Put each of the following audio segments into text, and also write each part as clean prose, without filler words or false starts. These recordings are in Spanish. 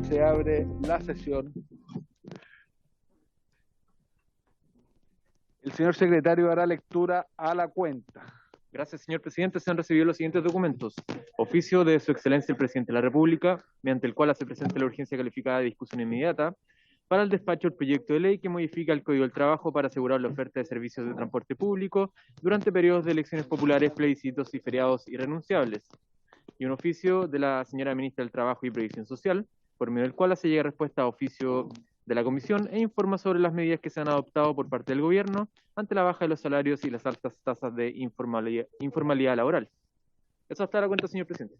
Se abre la sesión. El señor secretario dará lectura a la cuenta. Gracias, señor presidente. Se han recibido los siguientes documentos. Oficio de Su Excelencia el Presidente de la República, mediante el cual hace presente la urgencia calificada de discusión inmediata para el despacho del proyecto de ley que modifica el Código del Trabajo para asegurar la oferta de servicios de transporte público durante periodos de elecciones populares, plebiscitos y feriados irrenunciables. Y un oficio de la señora Ministra del Trabajo y Previsión Social, por medio del cual se llega respuesta a oficio de la Comisión e informa sobre las medidas que se han adoptado por parte del Gobierno ante la baja de los salarios y las altas tasas de informalidad laboral. Eso hasta la cuenta, señor presidente.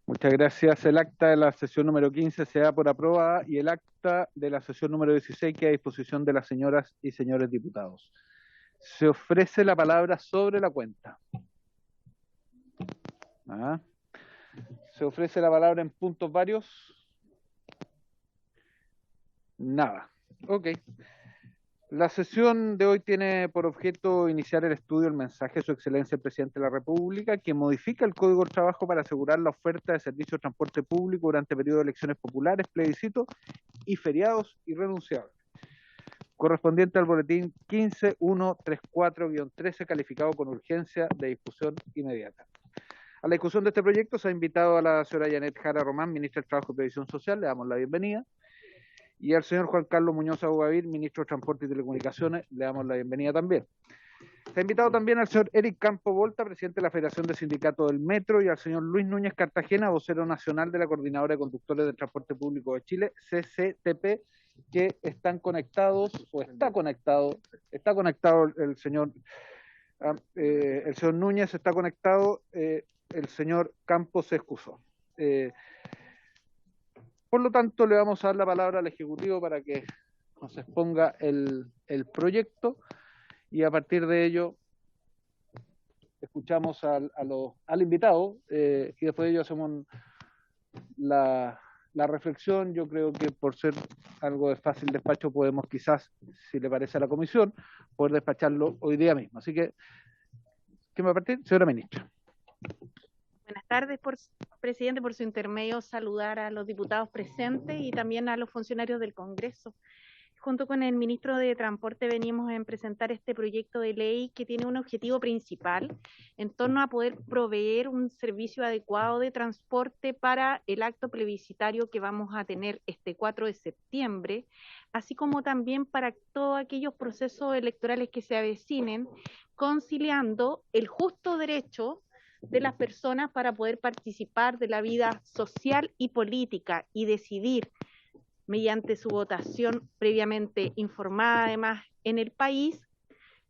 Muchas gracias. El acta de la sesión número 15 se da por aprobada y el acta de la sesión número 16 queda a disposición de las señoras y señores diputados. Se ofrece la palabra sobre la cuenta. Se ofrece la palabra en puntos varios. Nada. Ok. La sesión de hoy tiene por objeto iniciar el estudio del mensaje de Su Excelencia el Presidente de la República, que modifica el Código del Trabajo para asegurar la oferta de servicios de transporte público durante periodo de elecciones populares, plebiscitos y feriados irrenunciables, correspondiente al boletín 15134-13, calificado con urgencia de discusión inmediata. A la discusión de este proyecto se ha invitado a la señora Janet Jara Román, Ministra del Trabajo y Previsión Social, le damos la bienvenida, y al señor Juan Carlos Muñoz Aguavir, Ministro de Transporte y Telecomunicaciones, le damos la bienvenida también. Se ha invitado también al señor Eric Campo Volta, Presidente de la Federación de Sindicatos del Metro, y al señor Luis Núñez Cartagena, vocero nacional de la Coordinadora de Conductores del Transporte Público de Chile, CCTP, que están conectados, o está conectado el señor Núñez, está conectado, el señor Campos se excusó. Por lo tanto, le vamos a dar la palabra al Ejecutivo para que nos exponga el proyecto y a partir de ello escuchamos al invitado y después de ello hacemos la reflexión. Yo creo que por ser algo de fácil despacho podemos quizás, si le parece a la comisión, poder despacharlo hoy día mismo. Así que, ¿quién va a partir? Señora Ministra. Buenas tardes, presidente, por su intermedio saludar a los diputados presentes y también a los funcionarios del Congreso. Junto con el ministro de Transporte venimos a presentar este proyecto de ley que tiene un objetivo principal en torno a poder proveer un servicio adecuado de transporte para el acto plebiscitario que vamos a tener este 4 de septiembre, así como también para todos aquellos procesos electorales que se avecinen, conciliando el justo derecho de las personas para poder participar de la vida social y política y decidir mediante su votación previamente informada además en el país,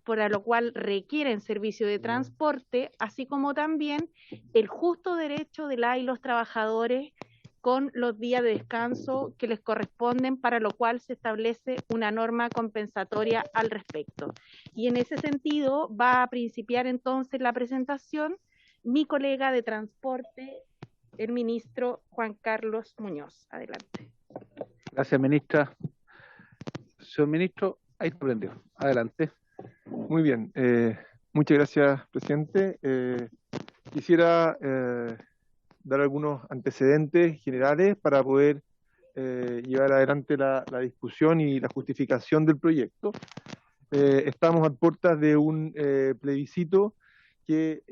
por lo cual requieren servicio de transporte, así como también el justo derecho de las y los trabajadores con los días de descanso que les corresponden, para lo cual se establece una norma compensatoria al respecto. Y en ese sentido va a principiar entonces la presentación mi colega de transporte, el ministro Juan Carlos Muñoz. Adelante. Gracias, ministra. Señor ministro, ahí está prendido. Adelante. Muy bien. Muchas gracias, presidente. Quisiera dar algunos antecedentes generales para poder llevar adelante la discusión y la justificación del proyecto. Estamos a puertas de un plebiscito que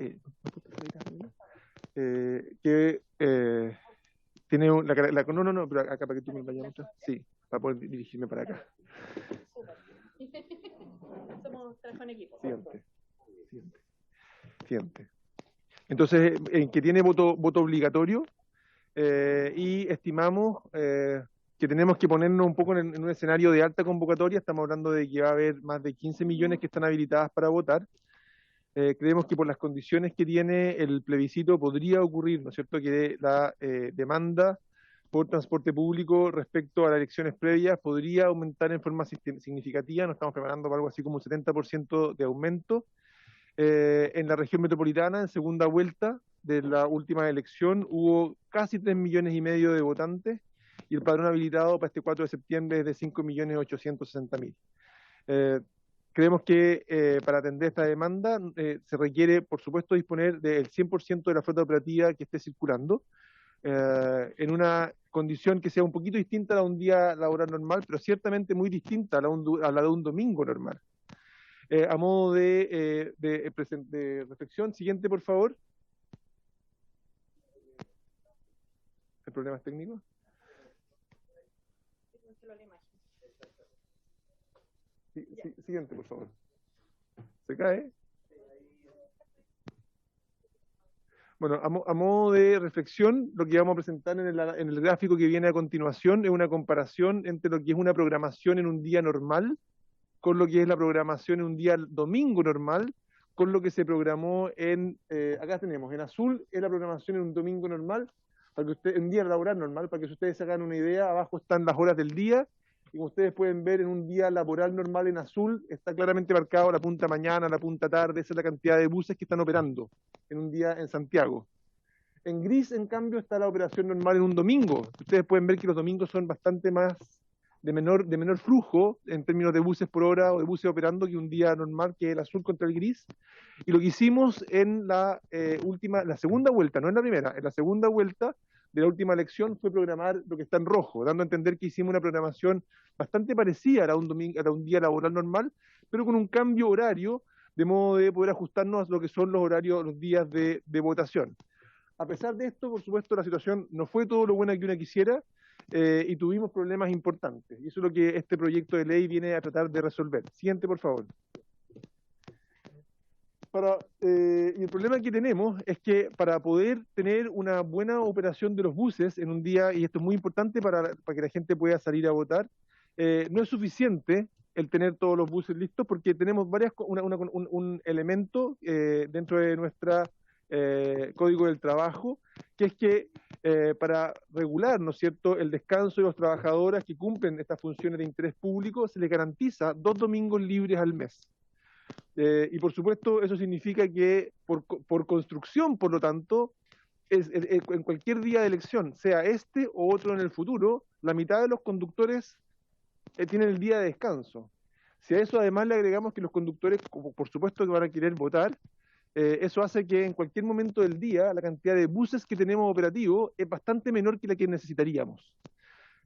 tiene no, pero acá para que tú me vayas mucho. Sí, para poder dirigirme para acá. Somos trabajo en equipo. Siguiente. Entonces, que tiene voto obligatorio y estimamos que tenemos que ponernos un poco en un escenario de alta convocatoria. Estamos hablando de que va a haber más de 15 millones que están habilitadas para votar. Creemos que por las condiciones que tiene el plebiscito podría ocurrir, ¿no es cierto?, que la demanda por transporte público respecto a las elecciones previas podría aumentar en forma significativa. Nos estamos preparando para algo así como un 70% de aumento. En la región metropolitana, en segunda vuelta de la última elección, hubo casi 3,5 millones de votantes y el padrón habilitado para este 4 de septiembre es de 5.860.000. Creemos que para atender esta demanda se requiere, por supuesto, disponer del 100% de la flota operativa que esté circulando, en una condición que sea un poquito distinta a la de un día laboral normal, pero ciertamente muy distinta a la de un domingo normal. A modo de reflexión, siguiente, por favor. ¿Hay problemas técnicos? Siguiente, por favor. ¿Se cae? Bueno, a modo de reflexión, lo que vamos a presentar en el gráfico que viene a continuación es una comparación entre lo que es una programación en un día normal con lo que es la programación en un día domingo normal, con lo que se programó acá tenemos, en azul es la programación en un domingo normal, para que en un día laboral normal, para que ustedes se hagan una idea, abajo están las horas del día, y como ustedes pueden ver, en un día laboral normal en azul está claramente marcado la punta mañana, la punta tarde, esa es la cantidad de buses que están operando en un día en Santiago. En gris, en cambio, está la operación normal en un domingo. Ustedes pueden ver que los domingos son bastante más de menor flujo en términos de buses por hora o de buses operando que un día normal, que es el azul contra el gris. Y lo que hicimos en la segunda vuelta, no en la primera, en la segunda vuelta de la última elección fue programar lo que está en rojo, dando a entender que hicimos una programación bastante parecida a un día laboral normal, pero con un cambio horario, de modo de poder ajustarnos a lo que son los horarios, los días de votación. A pesar de esto, por supuesto, la situación no fue todo lo buena que uno quisiera, y tuvimos problemas importantes. Y eso es lo que este proyecto de ley viene a tratar de resolver. Siguiente, por favor. Y el problema que tenemos es que para poder tener una buena operación de los buses en un día, y esto es muy importante para que la gente pueda salir a votar, no es suficiente el tener todos los buses listos, porque tenemos un elemento dentro de nuestra Código del Trabajo, que es que para regular, ¿no es cierto?, el descanso de los trabajadores que cumplen estas funciones de interés público, se les garantiza 2 domingos libres al mes. Y por supuesto, eso significa que por construcción, por lo tanto, en cualquier día de elección, sea este o otro en el futuro, la mitad de los conductores tienen el día de descanso. Si a eso además le agregamos que los conductores, por supuesto, que van a querer votar, eso hace que en cualquier momento del día la cantidad de buses que tenemos operativos es bastante menor que la que necesitaríamos.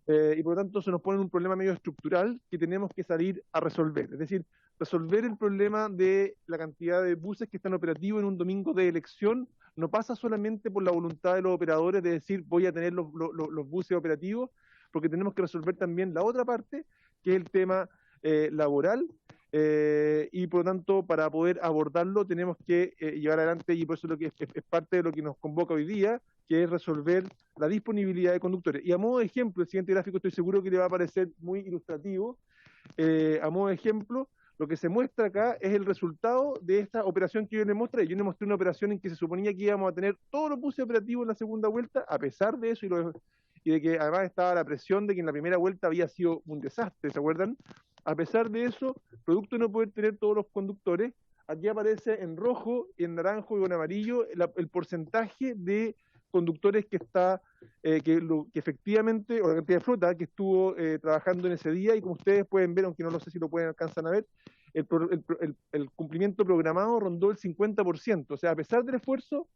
Y por lo tanto se nos pone un problema medio estructural que tenemos que salir a resolver. Es decir, resolver el problema de la cantidad de buses que están operativos en un domingo de elección no pasa solamente por la voluntad de los operadores de decir voy a tener los buses operativos, porque tenemos que resolver también la otra parte, que es el tema laboral, y por lo tanto para poder abordarlo tenemos que llevar adelante, y por eso es parte de lo que nos convoca hoy día, que es resolver la disponibilidad de conductores. Y a modo de ejemplo, el siguiente gráfico estoy seguro que le va a parecer muy ilustrativo. A modo de ejemplo, lo que se muestra acá es el resultado de esta operación que yo les mostré. Yo les mostré una operación en que se suponía que íbamos a tener todos los buses operativos en la segunda vuelta. A pesar de eso y de que además estaba la presión de que en la primera vuelta había sido un desastre, ¿se acuerdan? A pesar de eso, producto de no poder tener todos los conductores, aquí aparece en rojo, en naranjo y en amarillo el porcentaje de conductores que está, que efectivamente, o la cantidad de flota que estuvo trabajando en ese día, y como ustedes pueden ver, aunque no lo sé si lo pueden alcanzar a ver, el cumplimiento programado rondó el 50%, o sea, a pesar del esfuerzo,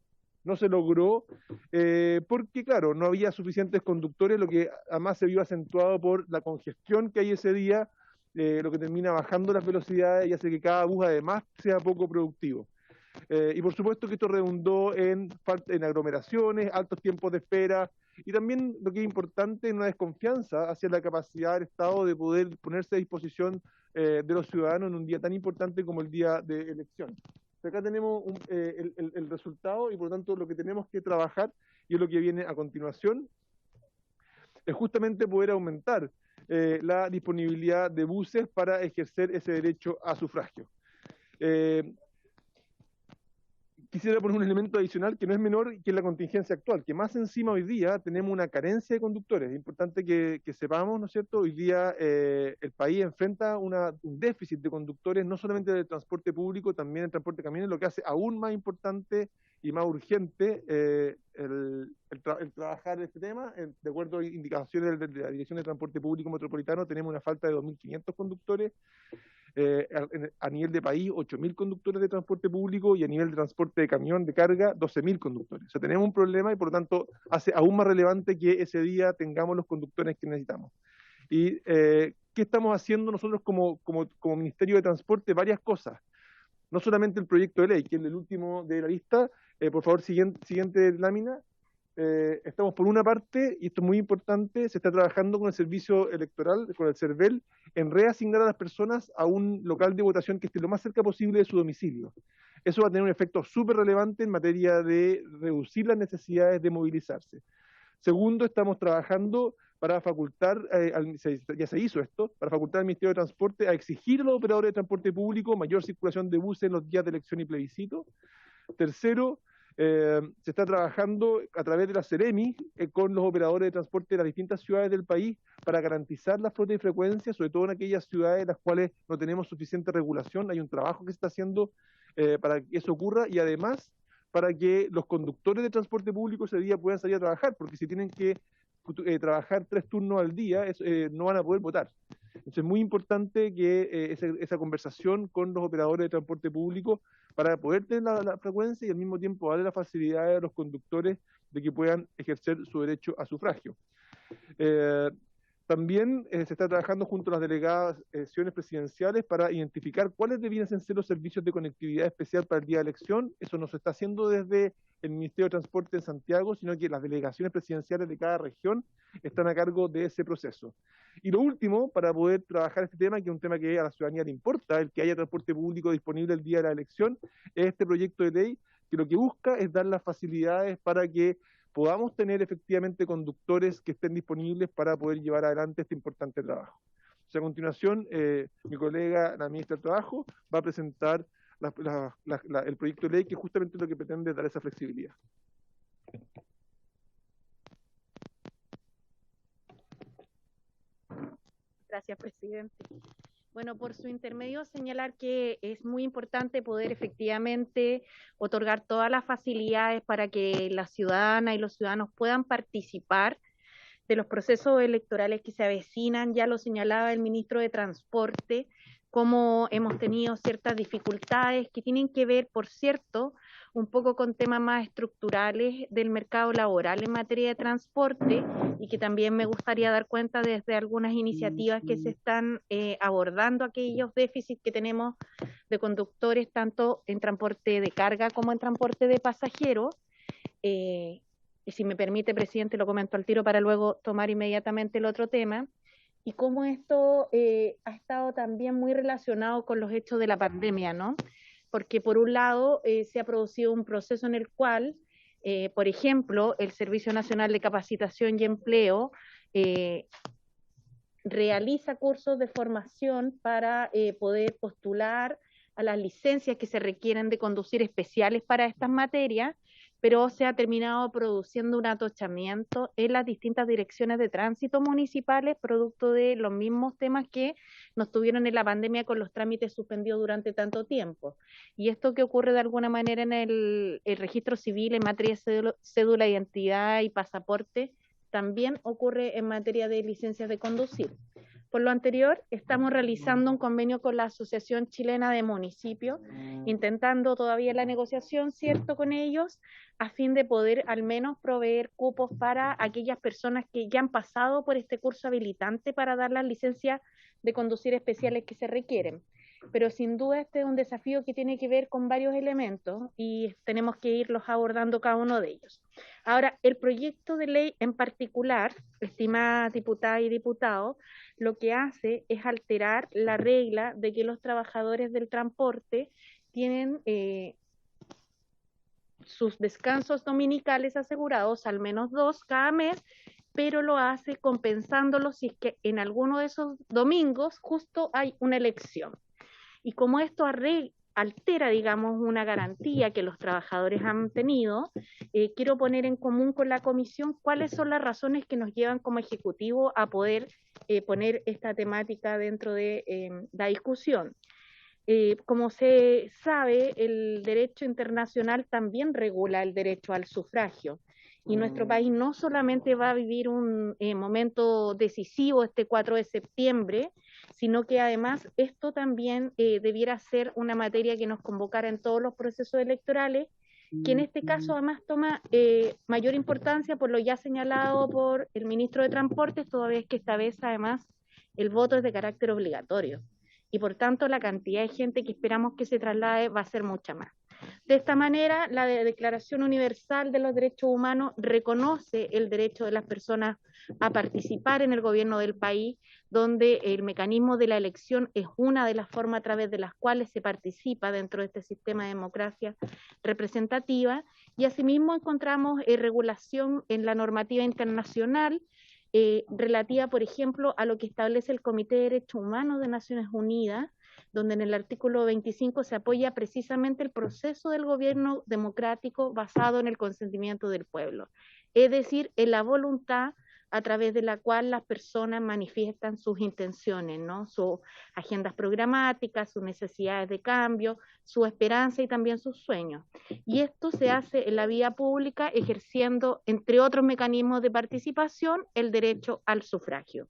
no se logró, porque claro, no había suficientes conductores, lo que además se vio acentuado por la congestión que hay ese día, lo que termina bajando las velocidades y hace que cada bus además sea poco productivo. Y por supuesto que esto redundó en aglomeraciones, altos tiempos de espera, y también lo que es importante, en una desconfianza hacia la capacidad del Estado de poder ponerse a disposición de los ciudadanos en un día tan importante como el día de elección. Acá tenemos el resultado, y por lo tanto lo que tenemos que trabajar, y es lo que viene a continuación, es justamente poder aumentar la disponibilidad de buses para ejercer ese derecho a sufragio. Quisiera poner un elemento adicional que no es menor, que es la contingencia actual, que más encima hoy día tenemos una carencia de conductores. Es importante que sepamos, ¿no es cierto? Hoy día el país enfrenta un déficit de conductores, no solamente del transporte público, también del transporte de camiones, lo que hace aún más importante y más urgente el trabajar este tema. De acuerdo a indicaciones de la Dirección de Transporte Público Metropolitano, tenemos una falta de 2.500 conductores, a nivel de país 8.000 conductores de transporte público y a nivel de transporte de camión de carga 12.000 conductores. O sea, tenemos un problema y por lo tanto hace aún más relevante que ese día tengamos los conductores que necesitamos. ¿Y qué estamos haciendo nosotros como Ministerio de Transporte? Varias cosas. No solamente el proyecto de ley, que es el último de la lista. Por favor, siguiente lámina. Estamos por una parte, y esto es muy importante, se está trabajando con el servicio electoral, con el CERVEL, en reasignar a las personas a un local de votación que esté lo más cerca posible de su domicilio. Eso va a tener un efecto súper relevante en materia de reducir las necesidades de movilizarse. Segundo, estamos trabajando para facultar, ya se hizo esto, para facultar al Ministerio de Transporte a exigir a los operadores de transporte público mayor circulación de buses en los días de elección y plebiscito. Tercero, se está trabajando a través de la Ceremi con los operadores de transporte de las distintas ciudades del país para garantizar la flota y frecuencia, sobre todo en aquellas ciudades en las cuales no tenemos suficiente regulación. Hay un trabajo que se está haciendo para que eso ocurra y además para que los conductores de transporte público ese día puedan salir a trabajar, porque si tienen que trabajar 3 turnos al día, no van a poder votar. Entonces es muy importante que esa conversación con los operadores de transporte público para poder tener la frecuencia y al mismo tiempo darle la facilidad a los conductores de que puedan ejercer su derecho a sufragio. También se está trabajando junto a las delegaciones presidenciales para identificar cuáles debiesen ser los servicios de conectividad especial para el día de elección. Eso no se está haciendo desde el Ministerio de Transporte en Santiago, sino que las delegaciones presidenciales de cada región están a cargo de ese proceso. Y lo último, para poder trabajar este tema, que es un tema que a la ciudadanía le importa, el que haya transporte público disponible el día de la elección, es este proyecto de ley que lo que busca es dar las facilidades para que podamos tener efectivamente conductores que estén disponibles para poder llevar adelante este importante trabajo. O sea, a continuación, mi colega, la ministra de Trabajo, va a presentar el proyecto de ley que justamente lo que pretende dar esa flexibilidad. Gracias, presidente. Bueno, por su intermedio señalar que es muy importante poder efectivamente otorgar todas las facilidades para que las ciudadanas y los ciudadanos puedan participar de los procesos electorales que se avecinan. Ya lo señalaba el ministro de Transporte, cómo hemos tenido ciertas dificultades que tienen que ver, por cierto, un poco con temas más estructurales del mercado laboral en materia de transporte y que también me gustaría dar cuenta desde algunas iniciativas que se están abordando aquellos déficits que tenemos de conductores tanto en transporte de carga como en transporte de pasajeros. Y si me permite, presidente, lo comento al tiro para luego tomar inmediatamente el otro tema. Y cómo esto ha estado también muy relacionado con los hechos de la pandemia, ¿no? Porque por un lado se ha producido un proceso en el cual, por ejemplo, el Servicio Nacional de Capacitación y Empleo realiza cursos de formación para poder postular a las licencias que se requieren de conducir especiales para estas materias, pero se ha terminado produciendo un atochamiento en las distintas direcciones de tránsito municipales, producto de los mismos temas que nos tuvieron en la pandemia con los trámites suspendidos durante tanto tiempo. Y esto que ocurre de alguna manera en el registro civil en materia de cédula de identidad y pasaporte, también ocurre en materia de licencias de conducir. Por lo anterior, estamos realizando un convenio con la Asociación Chilena de Municipios, intentando todavía la negociación, ¿cierto?, con ellos, a fin de poder al menos proveer cupos para aquellas personas que ya han pasado por este curso habilitante para dar las licencias de conducir especiales que se requieren. Pero sin duda este es un desafío que tiene que ver con varios elementos y tenemos que irlos abordando cada uno de ellos. Ahora, el proyecto de ley en particular, estimadas diputadas y diputados, lo que hace es alterar la regla de que los trabajadores del transporte tienen sus descansos dominicales asegurados, al menos 2 cada mes, pero lo hace compensándolos si es que en alguno de esos domingos justo hay una elección. Y como esto altera, digamos, una garantía que los trabajadores han tenido, quiero poner en común con la comisión cuáles son las razones que nos llevan como ejecutivo a poder poner esta temática dentro de la discusión. Como se sabe, el derecho internacional también regula el derecho al sufragio. Y nuestro país no solamente va a vivir un momento decisivo este 4 de septiembre, sino que además esto también debiera ser una materia que nos convocara en todos los procesos electorales, que en este caso además toma mayor importancia por lo ya señalado por el ministro de Transportes, toda vez que esta vez además el voto es de carácter obligatorio. Y por tanto la cantidad de gente que esperamos que se traslade va a ser mucha más. De esta manera, la Declaración Universal de los Derechos Humanos reconoce el derecho de las personas a participar en el gobierno del país, donde el mecanismo de la elección es una de las formas a través de las cuales se participa dentro de este sistema de democracia representativa, y asimismo encontramos regulación en la normativa internacional relativa, por ejemplo, a lo que establece el Comité de Derechos Humanos de Naciones Unidas, donde en el artículo 25 se apoya precisamente el proceso del gobierno democrático basado en el consentimiento del pueblo, es decir, en la voluntad a través de la cual las personas manifiestan sus intenciones, ¿no? Sus agendas programáticas, sus necesidades de cambio, su esperanza y también sus sueños. Y esto se hace en la vía pública ejerciendo, entre otros mecanismos de participación, el derecho al sufragio.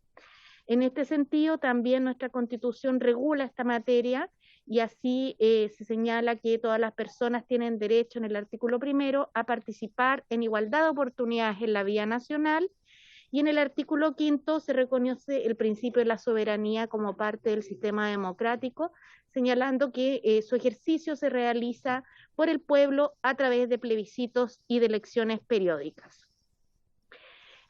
En este sentido, también nuestra Constitución regula esta materia y así se señala que todas las personas tienen derecho en el artículo 1 a participar en igualdad de oportunidades en la vía nacional, y en el artículo 5 se reconoce el principio de la soberanía como parte del sistema democrático, señalando que su ejercicio se realiza por el pueblo a través de plebiscitos y de elecciones periódicas.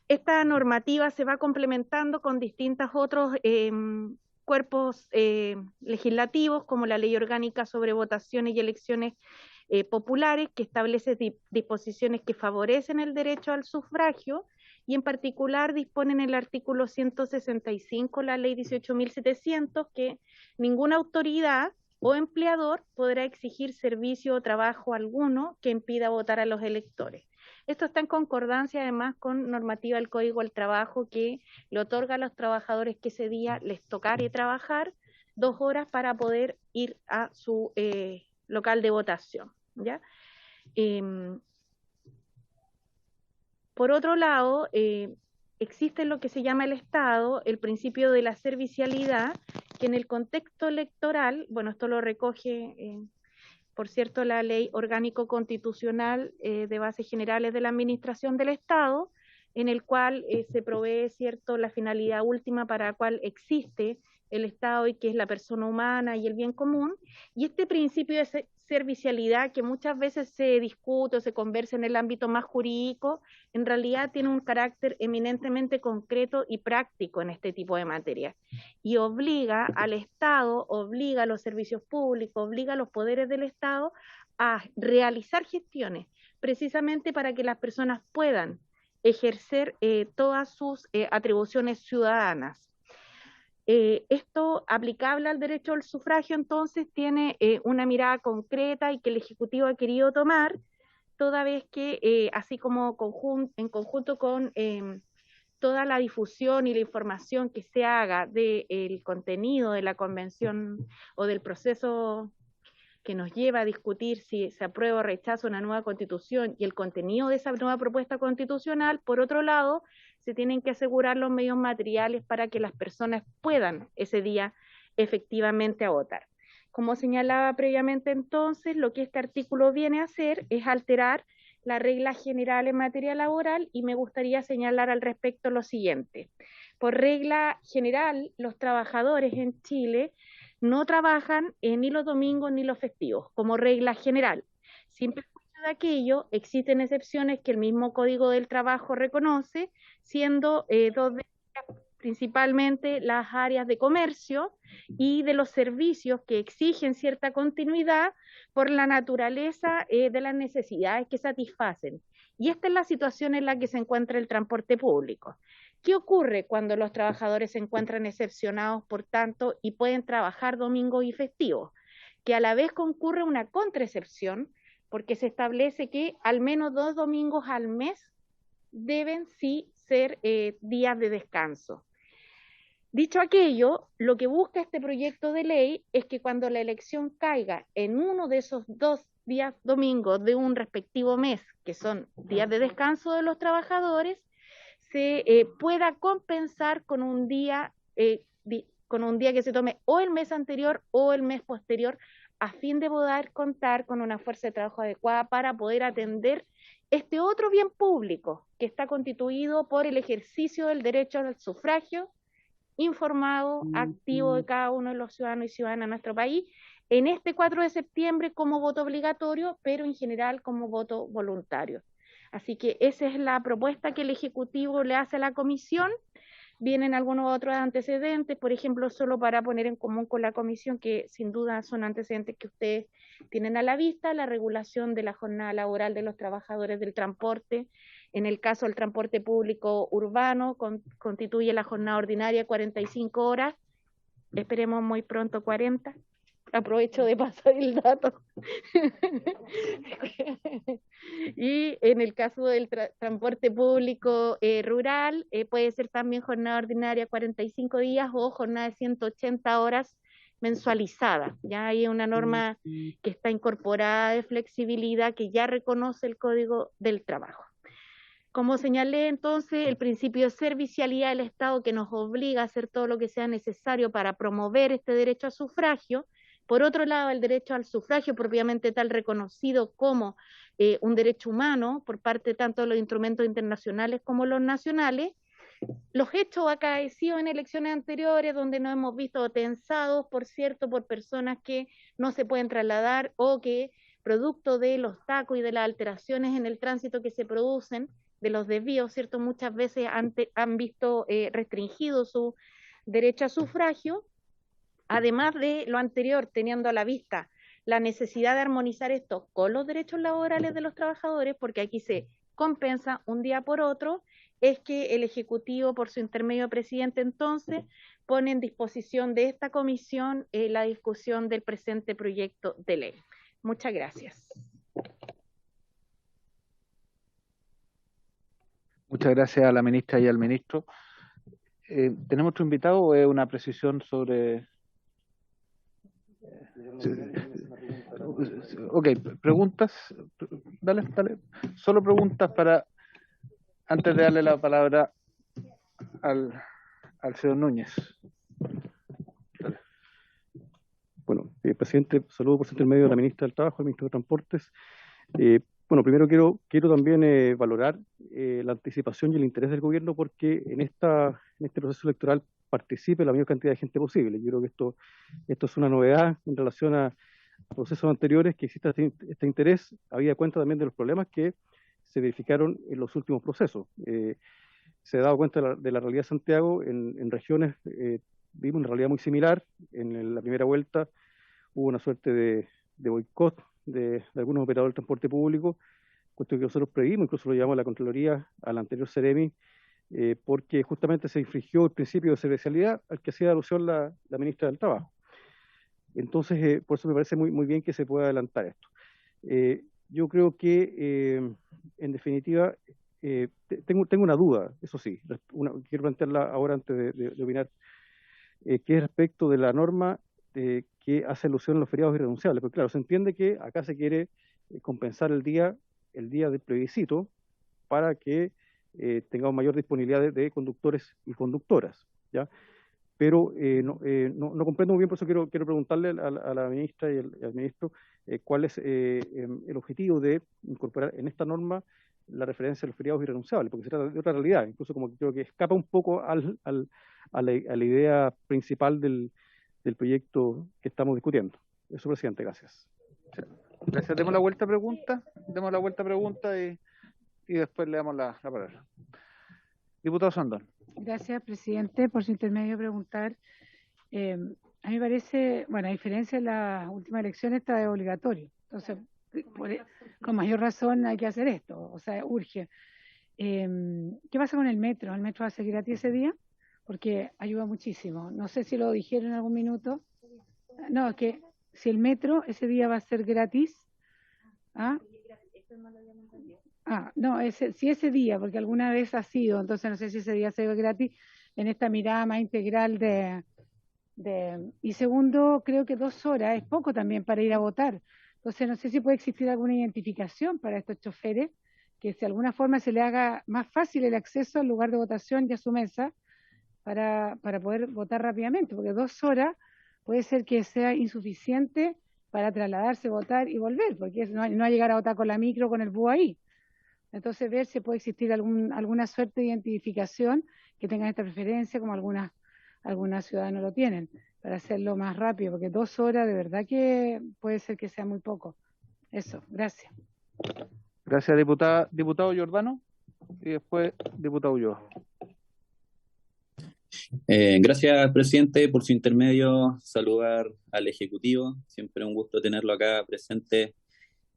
Esta normativa se va complementando con distintos otros cuerpos legislativos, como la Ley Orgánica sobre Votaciones y Elecciones Populares, que establece disposiciones que favorecen el derecho al sufragio, y en particular dispone en el artículo 165, la Ley 18.700, que ninguna autoridad o empleador podrá exigir servicio o trabajo alguno que impida votar a los electores. Esto está en concordancia además con normativa del Código del Trabajo, que le otorga a los trabajadores que ese día les tocara trabajar 2 horas para poder ir a su local de votación, ¿ya? Por otro lado, existe lo que se llama el Estado, el principio de la servicialidad, que en el contexto electoral, bueno, esto lo recoge, por cierto, la Ley Orgánico Constitucional de Bases Generales de la Administración del Estado, en el cual se provee, cierto, la finalidad última para la cual existe el Estado, y que es la persona humana y el bien común. Y este principio de servicialidad, que muchas veces se discute o se conversa en el ámbito más jurídico, en realidad tiene un carácter eminentemente concreto y práctico en este tipo de materias, y obliga al Estado, obliga a los servicios públicos, obliga a los poderes del Estado a realizar gestiones, precisamente para que las personas puedan ejercer todas sus atribuciones ciudadanas. Esto, aplicable al derecho al sufragio, entonces tiene una mirada concreta y que el Ejecutivo ha querido tomar, toda vez que, así como en conjunto con toda la difusión y la información que se haga del contenido de la convención o del proceso que nos lleva a discutir si se aprueba o rechaza una nueva constitución y el contenido de esa nueva propuesta constitucional, por otro lado, se tienen que asegurar los medios materiales para que las personas puedan ese día efectivamente a votar. Como señalaba previamente entonces, lo que este artículo viene a hacer es alterar la regla general en materia laboral, y me gustaría señalar al respecto lo siguiente. Por regla general, los trabajadores en Chile no trabajan ni los domingos ni los festivos, como regla general. Siempre de aquello, existen excepciones que el mismo Código del Trabajo reconoce, siendo 2 de ellas principalmente las áreas de comercio y de los servicios, que exigen cierta continuidad por la naturaleza de las necesidades que satisfacen. Y esta es la situación en la que se encuentra el transporte público. ¿Qué ocurre cuando los trabajadores se encuentran excepcionados, por tanto, y pueden trabajar domingos y festivos? Que a la vez concurre una contraexcepción, porque se establece que al menos 2 domingos al mes deben sí ser días de descanso. Dicho aquello, lo que busca este proyecto de ley es que cuando la elección caiga en uno de esos 2 días domingos de un respectivo mes, que son días de descanso de los trabajadores, se pueda compensar con un día que se tome o el mes anterior o el mes posterior, a fin de poder contar con una fuerza de trabajo adecuada para poder atender este otro bien público que está constituido por el ejercicio del derecho al sufragio informado, activo de cada uno de los ciudadanos y ciudadanas de nuestro país, en este 4 de septiembre como voto obligatorio, pero en general como voto voluntario. Así que esa es la propuesta que el Ejecutivo le hace a la Comisión. Vienen algunos otros antecedentes, por ejemplo, solo para poner en común con la Comisión, que sin duda son antecedentes que ustedes tienen a la vista, la regulación de la jornada laboral de los trabajadores del transporte. En el caso del transporte público urbano, constituye la jornada ordinaria 45 horas, esperemos muy pronto 40. Aprovecho de pasar el dato. Y en el caso del transporte público rural, puede ser también jornada ordinaria 45 días o jornada de 180 horas mensualizada. Ya hay una norma que está incorporada de flexibilidad que ya reconoce el Código del Trabajo. Como señalé entonces, el principio de servicialidad del Estado que nos obliga a hacer todo lo que sea necesario para promover este derecho a sufragio. Por otro lado, el derecho al sufragio propiamente tal reconocido como un derecho humano por parte tanto de los instrumentos internacionales como los nacionales. Los hechos acaecidos en elecciones anteriores donde nos hemos visto tensados, por cierto, por personas que no se pueden trasladar o que producto de los tacos y de las alteraciones en el tránsito que se producen, de los desvíos, ¿cierto? Muchas veces han visto restringido su derecho a sufragio. Además de lo anterior, teniendo a la vista la necesidad de armonizar esto con los derechos laborales de los trabajadores, porque aquí se compensa un día por otro, es que el Ejecutivo, por su intermedio presidente, entonces, pone en disposición de esta comisión la discusión del presente proyecto de ley. Muchas gracias. Muchas gracias a la ministra y al ministro. ¿Tenemos otro invitado o es una precisión sobre...? Ok, preguntas. Dale. Solo preguntas para, antes de darle la palabra al señor Núñez. Dale. Bueno, presidente, saludo por su intermedio de la ministra del Trabajo, el ministro de Transportes. Bueno, primero quiero también valorar la anticipación y el interés del gobierno porque en este proceso electoral participe la mayor cantidad de gente posible. Yo creo que esto es una novedad en relación a procesos anteriores, que exista este interés, habida cuenta también de los problemas que se verificaron en los últimos procesos. Se ha dado cuenta de la realidad de Santiago, en regiones vimos una realidad muy similar. En la primera vuelta hubo una suerte de boicot de algunos operadores del transporte público, cuestión que nosotros previmos, incluso lo llevamos a la Contraloría, al anterior Ceremi, porque justamente se infringió el principio de servicialidad al que hacía alusión la ministra del Trabajo. Entonces, por eso me parece muy bien que se pueda adelantar esto. Yo creo que, en definitiva, tengo una duda, eso sí, quiero plantearla ahora antes de opinar, que es respecto de la norma que hace alusión a los feriados irrenunciables. Porque claro, se entiende que acá se quiere compensar el día del plebiscito para que tengamos mayor disponibilidad de conductores y conductoras, ¿ya? Pero no comprendo muy bien, por eso quiero preguntarle a la ministra y al ministro cuál es el objetivo de incorporar en esta norma la referencia a los feriados irrenunciables, porque se trata de otra realidad, incluso como que creo que escapa un poco a la idea principal del proyecto que estamos discutiendo. Eso, presidente, gracias. Gracias. Demos la vuelta a pregunta y después le damos la palabra. Diputado Sandón. Gracias, presidente, por su intermedio preguntar. A mí me parece, bueno, a diferencia de las últimas elecciones, esta es obligatorio. Entonces, con mayor razón hay que hacer esto, o sea, urge. ¿Qué pasa con el metro? ¿El metro va a seguir gratis ese día? Porque ayuda muchísimo. No sé si lo dijeron en algún minuto. No, es que si el metro ese día va a ser gratis. ¿Ah? No, si ese día, porque alguna vez ha sido, entonces no sé si ese día se ve gratis, en esta mirada más integral y segundo, creo que 2 horas es poco también para ir a votar. Entonces, no sé si puede existir alguna identificación para estos choferes, que de alguna forma se le haga más fácil el acceso al lugar de votación y a su mesa para poder votar rápidamente, porque 2 horas puede ser que sea insuficiente para trasladarse, votar y volver, porque no llegar a votar con la micro, con el bus ahí. Entonces, ver si puede existir alguna suerte de identificación que tengan esta preferencia, como algunas ciudadanos lo tienen, para hacerlo más rápido, porque 2 horas de verdad que puede ser que sea muy poco. Eso, gracias. Gracias, diputada. Diputado Giordano y después diputado Ulloa. Gracias, presidente, por su intermedio. Saludar al Ejecutivo. Siempre un gusto tenerlo acá presente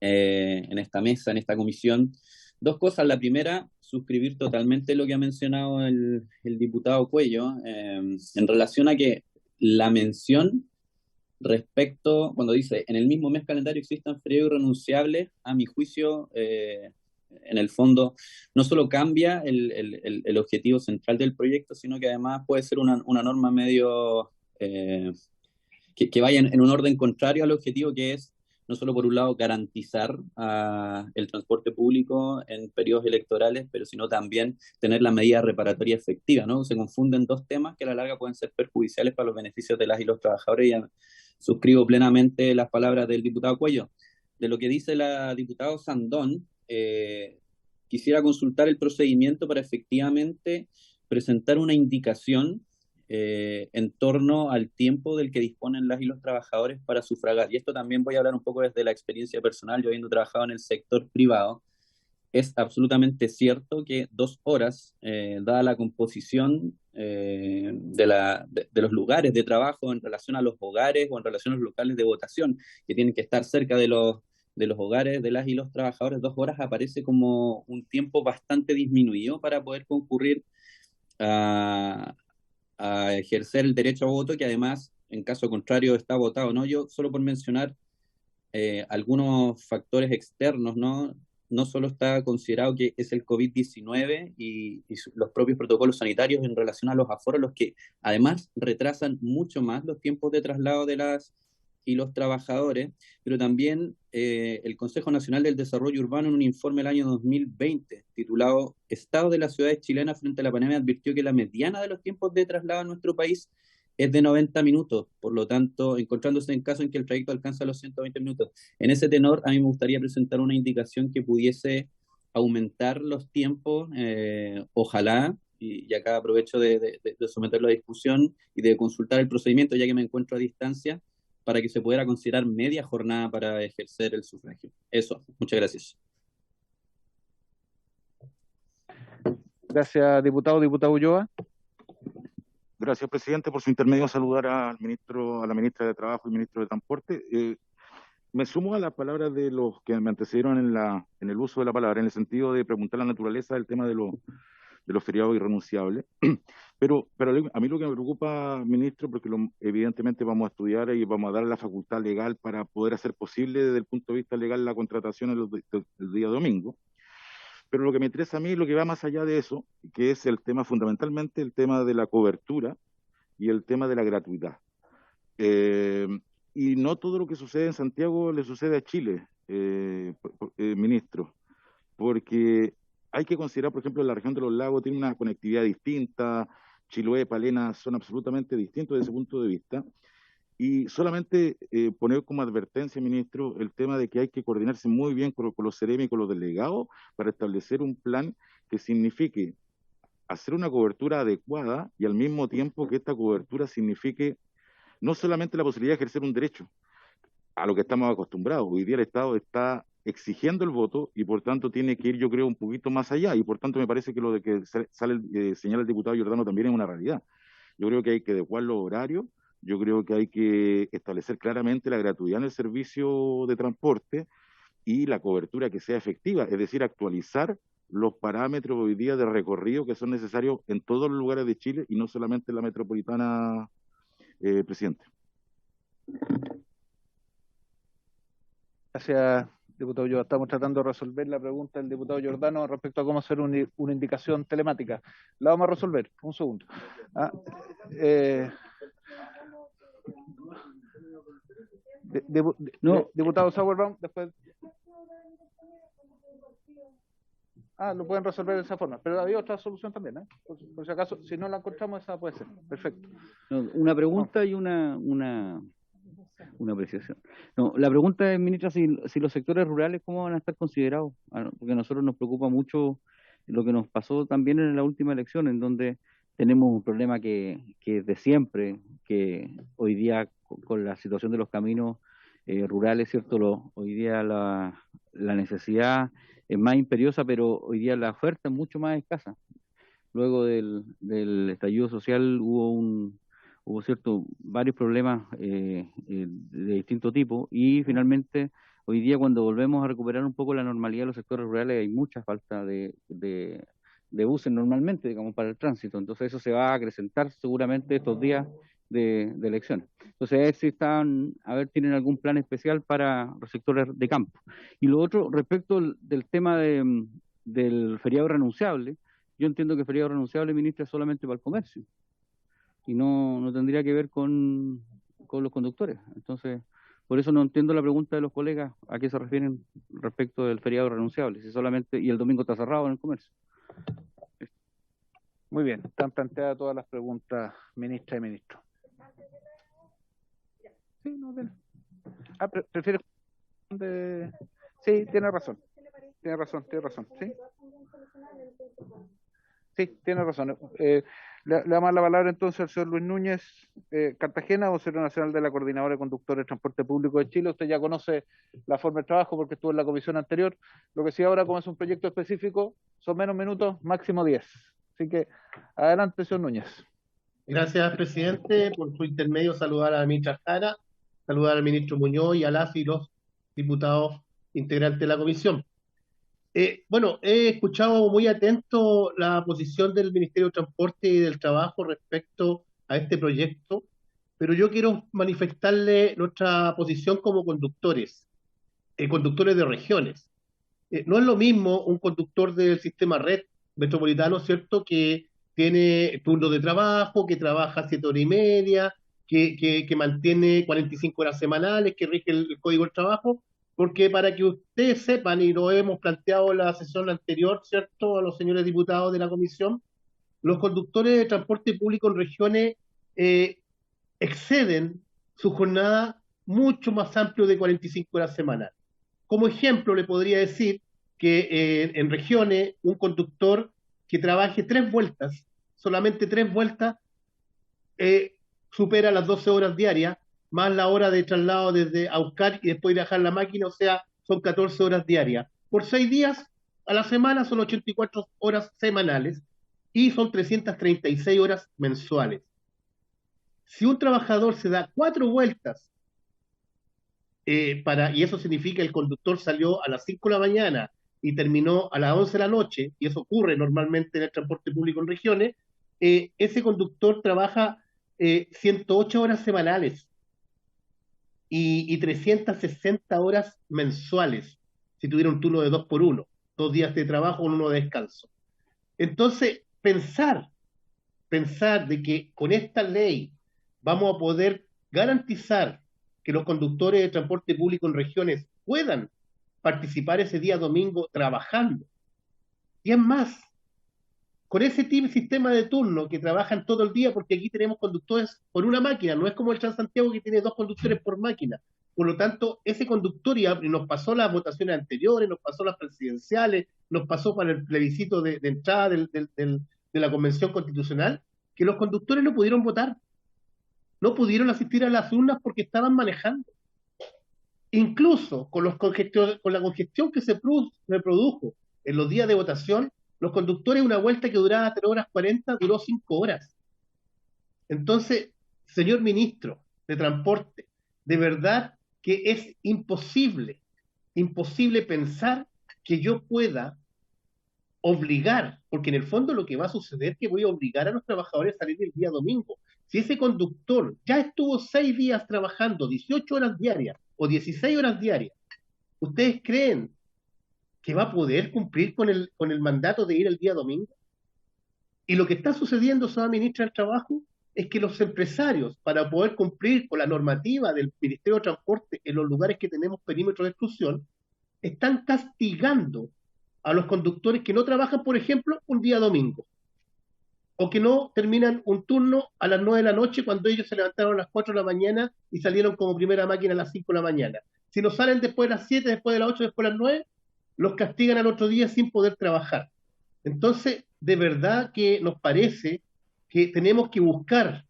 en esta mesa, en esta comisión. 2 cosas. La primera, suscribir totalmente lo que ha mencionado el diputado Cuello en relación a que la mención respecto, cuando dice, en el mismo mes calendario existan feriados irrenunciables, a mi juicio, en el fondo, no solo cambia el objetivo central del proyecto, sino que además puede ser una norma medio que vaya en un orden contrario al objetivo, que es no solo por un lado garantizar el transporte público en periodos electorales, pero sino también tener la medida reparatoria efectiva, ¿no? Se confunden 2 temas que a la larga pueden ser perjudiciales para los beneficios de las y los trabajadores, y suscribo plenamente las palabras del diputado Cuello. De lo que dice la diputada Sandón, quisiera consultar el procedimiento para efectivamente presentar una indicación en torno al tiempo del que disponen las y los trabajadores para sufragar. Y esto también voy a hablar un poco desde la experiencia personal, yo habiendo trabajado en el sector privado. Es absolutamente cierto que 2 horas, dada la composición de los lugares de trabajo en relación a los hogares o en relación a los locales de votación, que tienen que estar cerca de los hogares de las y los trabajadores, 2 horas aparece como un tiempo bastante disminuido para poder concurrir a ejercer el derecho a voto, que además, en caso contrario, está votado, ¿no? Yo, solo por mencionar algunos factores externos, ¿no? No solo está considerado que es el COVID-19 y los propios protocolos sanitarios en relación a los aforos, los que además retrasan mucho más los tiempos de traslado de las y los trabajadores, pero también el Consejo Nacional del Desarrollo Urbano, en un informe del año 2020 titulado Estado de las ciudades chilenas frente a la pandemia, advirtió que la mediana de los tiempos de traslado en nuestro país es de 90 minutos, por lo tanto, encontrándose en caso en que el trayecto alcanza los 120 minutos. En ese tenor, a mí me gustaría presentar una indicación que pudiese aumentar los tiempos, ojalá, y acá aprovecho de someterlo a discusión y de consultar el procedimiento, ya que me encuentro a distancia, para que se pudiera considerar media jornada para ejercer el sufragio. Eso, muchas gracias. Gracias, diputado. Diputado Ulloa. Gracias, presidente. Por su intermedio, saludar al ministro, a la ministra de Trabajo y ministro de Transporte. Me sumo a las palabras de los que me antecedieron en el uso de la palabra, en el sentido de preguntar la naturaleza del tema de los feriados irrenunciables. Pero a mí lo que me preocupa, ministro, porque evidentemente vamos a estudiar y vamos a dar la facultad legal para poder hacer posible desde el punto de vista legal la contratación el día domingo. Pero lo que me interesa a mí es lo que va más allá de eso, que es el tema, fundamentalmente el tema de la cobertura y el tema de la gratuidad. Y no todo lo que sucede en Santiago le sucede a Chile, ministro, porque hay que considerar, por ejemplo, la región de los lagos tiene una conectividad distinta, Chiloé, Palena son absolutamente distintos desde ese punto de vista. Y solamente poner como advertencia, ministro, el tema de que hay que coordinarse muy bien con los CEREMI y con los delegados para establecer un plan que signifique hacer una cobertura adecuada y al mismo tiempo que esta cobertura signifique no solamente la posibilidad de ejercer un derecho a lo que estamos acostumbrados. Hoy día el Estado está exigiendo el voto y por tanto tiene que ir, yo creo, un poquito más allá, y por tanto me parece que lo de que señala el diputado Giordano también es una realidad. Yo creo que hay que adecuar los horarios. Yo creo que hay que establecer claramente la gratuidad en el servicio de transporte y la cobertura que sea efectiva, es decir, actualizar los parámetros hoy día de recorrido que son necesarios en todos los lugares de Chile y no solamente en la metropolitana, presidente. Gracias, Diputado, yo estamos tratando de resolver la pregunta del diputado Giordano respecto a cómo hacer una indicación telemática. La vamos a resolver, un segundo. Diputado Sauerbaum, después... lo pueden resolver de esa forma, pero había otra solución también, ¿eh? Por si acaso, si no la encontramos, esa puede ser. Perfecto. No, una pregunta y una apreciación. No, la pregunta es, ministra, si los sectores rurales, ¿cómo van a estar considerados? Porque a nosotros nos preocupa mucho lo que nos pasó también en la última elección, en donde tenemos un problema que es de siempre, que hoy día con la situación de los caminos rurales, ¿cierto? Hoy día la necesidad es más imperiosa, pero hoy día la oferta es mucho más escasa. Luego del estallido social hubo varios problemas de distinto tipo, y finalmente hoy día, cuando volvemos a recuperar un poco la normalidad de los sectores rurales, hay mucha falta de buses normalmente, digamos, para el tránsito. Entonces eso se va a acrecentar seguramente estos días de elecciones. Entonces, si tienen algún plan especial para los sectores de campo. Y lo otro, respecto del tema del feriado renunciable, yo entiendo que feriado renunciable, ministra, es solamente para el comercio, y no tendría que ver con los conductores. Entonces, por eso no entiendo la pregunta de los colegas a qué se refieren respecto del feriado renunciable, si solamente, y el domingo está cerrado en el comercio. Muy bien, están planteadas todas las preguntas, ministra y ministro. Sí, no, prefiero... Sí, tiene razón, ¿sí? Sí, tiene razón. Le damos la palabra entonces al señor Luis Núñez Cartagena, vocero nacional de la Coordinadora de Conductores de Transporte Público de Chile. Usted ya conoce la forma de trabajo porque estuvo en la comisión anterior. Lo que sí, ahora, como es un proyecto específico, son menos minutos, máximo 10. Así que adelante, señor Núñez. Gracias, presidente. Por su intermedio, saludar a la ministra Jara, saludar al ministro Muñoz y a las y los diputados integrantes de la comisión. Bueno, he escuchado muy atento la posición del Ministerio de Transporte y del Trabajo respecto a este proyecto, pero yo quiero manifestarle nuestra posición como conductores de regiones. No es lo mismo un conductor del sistema red metropolitano, ¿cierto?, que tiene turno de trabajo, que trabaja 7 horas y media, que mantiene 45 horas semanales, que rige el Código del Trabajo, porque para que ustedes sepan, y lo hemos planteado en la sesión anterior, ¿cierto?, a los señores diputados de la comisión, los conductores de transporte público en regiones exceden su jornada mucho más amplio de 45 horas semanales. Como ejemplo, le podría decir que en regiones un conductor que trabaje 3 vueltas, solamente 3 vueltas, supera las 12 horas diarias, más la hora de traslado desde Aucar y después ir a dejar la máquina, o sea, son 14 horas diarias. Por 6 días a la semana son 84 horas semanales y son 336 horas mensuales. Si un trabajador se da 4 vueltas, y eso significa que el conductor salió a las 5 de la mañana y terminó a las 11 de la noche, y eso ocurre normalmente en el transporte público en regiones, ese conductor trabaja 108 horas semanales y 360 horas mensuales, si tuviera un turno de 2x1, 2 días de trabajo con 1 de descanso. Entonces, pensar de que con esta ley vamos a poder garantizar que los conductores de transporte público en regiones puedan participar ese día domingo trabajando. Y es más, con ese tipo de sistema de turno que trabajan todo el día, porque aquí tenemos conductores por una máquina, no es como el Transantiago que tiene 2 conductores por máquina. Por lo tanto, ese conductor, y nos pasó las votaciones anteriores, nos pasó las presidenciales, nos pasó para el plebiscito de entrada de la Convención Constitucional, que los conductores no pudieron votar, no pudieron asistir a las urnas porque estaban manejando. Incluso con la congestión que se produjo en los días de votación, los conductores, una vuelta que duraba 3 horas 40, duró 5 horas. Entonces, señor ministro de Transporte, de verdad que es imposible pensar que yo pueda obligar, porque en el fondo lo que va a suceder es que voy a obligar a los trabajadores a salir el día domingo. Si ese conductor ya estuvo 6 días trabajando 18 horas diarias o 16 horas diarias, ¿Ustedes creen que va a poder cumplir con el mandato de ir el día domingo? Y lo que está sucediendo, señora ministra del Trabajo, es que los empresarios, para poder cumplir con la normativa del Ministerio de Transporte en los lugares que tenemos perímetro de exclusión, están castigando a los conductores que no trabajan, por ejemplo, un día domingo, o que no terminan un turno a las 9 de la noche cuando ellos se levantaron a las 4 de la mañana y salieron como primera máquina a las 5 de la mañana. Si no salen después de las 7, después de las 8, después de las 9, los castigan al otro día sin poder trabajar. Entonces, de verdad que nos parece que tenemos que buscar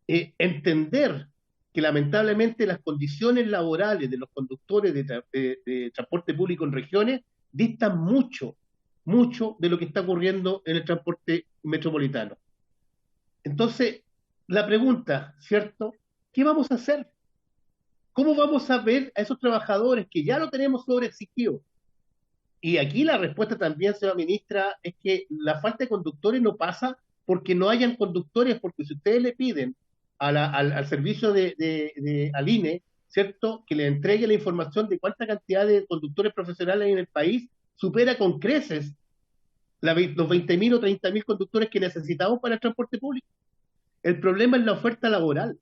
entender que lamentablemente las condiciones laborales de los conductores de transporte público en regiones distan mucho de lo que está ocurriendo en el transporte metropolitano. Entonces, la pregunta, ¿cierto? ¿Qué vamos a hacer? ¿Cómo vamos a ver a esos trabajadores que ya lo tenemos sobreexigido? Y aquí la respuesta también, señora ministra, es que la falta de conductores no pasa porque no hayan conductores, porque si ustedes le piden al servicio al INE, ¿cierto?, que le entregue la información de cuánta cantidad de conductores profesionales hay en el país, supera con creces los 20.000 o 30.000 conductores que necesitamos para el transporte público. El problema es la oferta laboral,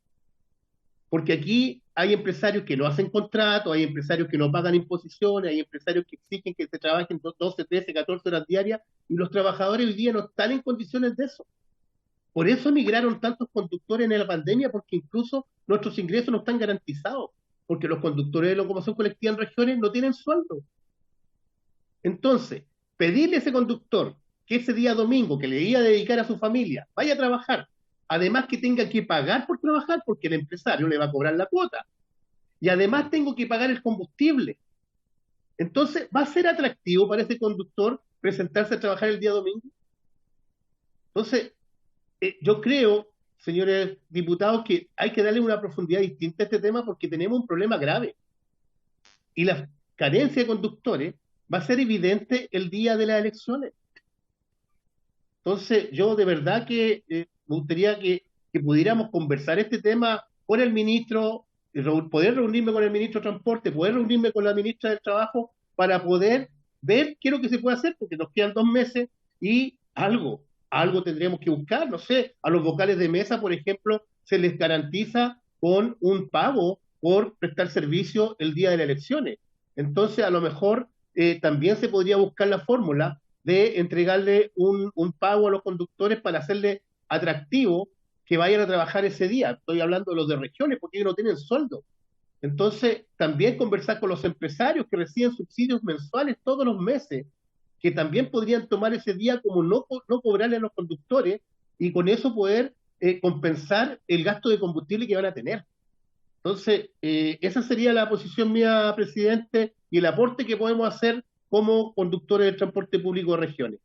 porque aquí hay empresarios que no hacen contratos, hay empresarios que no pagan imposiciones, hay empresarios que exigen que se trabajen 12, 13, 14 horas diarias, y los trabajadores hoy día no están en condiciones de eso. Por eso emigraron tantos conductores en la pandemia, porque incluso nuestros ingresos no están garantizados, porque los conductores de locomoción colectiva en regiones no tienen sueldo. Entonces, pedirle a ese conductor que ese día domingo que le iba a dedicar a su familia vaya a trabajar, además que tenga que pagar por trabajar porque el empresario le va a cobrar la cuota, y además tengo que pagar el combustible. Entonces, ¿va a ser atractivo para ese conductor presentarse a trabajar el día domingo? Entonces, yo creo, señores diputados, que hay que darle una profundidad distinta a este tema porque tenemos un problema grave. Y la carencia de conductores va a ser evidente el día de las elecciones. Entonces, yo de verdad que me gustaría que pudiéramos conversar este tema con el ministro, poder reunirme con el ministro de Transporte, poder reunirme con la ministra del Trabajo para poder ver qué es lo que se puede hacer, porque nos quedan 2 meses y algo tendríamos que buscar. No sé, a los vocales de mesa, por ejemplo, se les garantiza con un pago por prestar servicio el día de las elecciones. Entonces, a lo mejor también se podría buscar la fórmula de entregarle un pago a los conductores para hacerle atractivo que vayan a trabajar ese día. Estoy hablando de los de regiones porque ellos no tienen sueldo. Entonces, también conversar con los empresarios que reciben subsidios mensuales todos los meses, que también podrían tomar ese día como no cobrarle a los conductores y con eso poder compensar el gasto de combustible que van a tener. Entonces, esa sería la posición mía, presidente, y el aporte que podemos hacer como conductores del transporte público de regiones.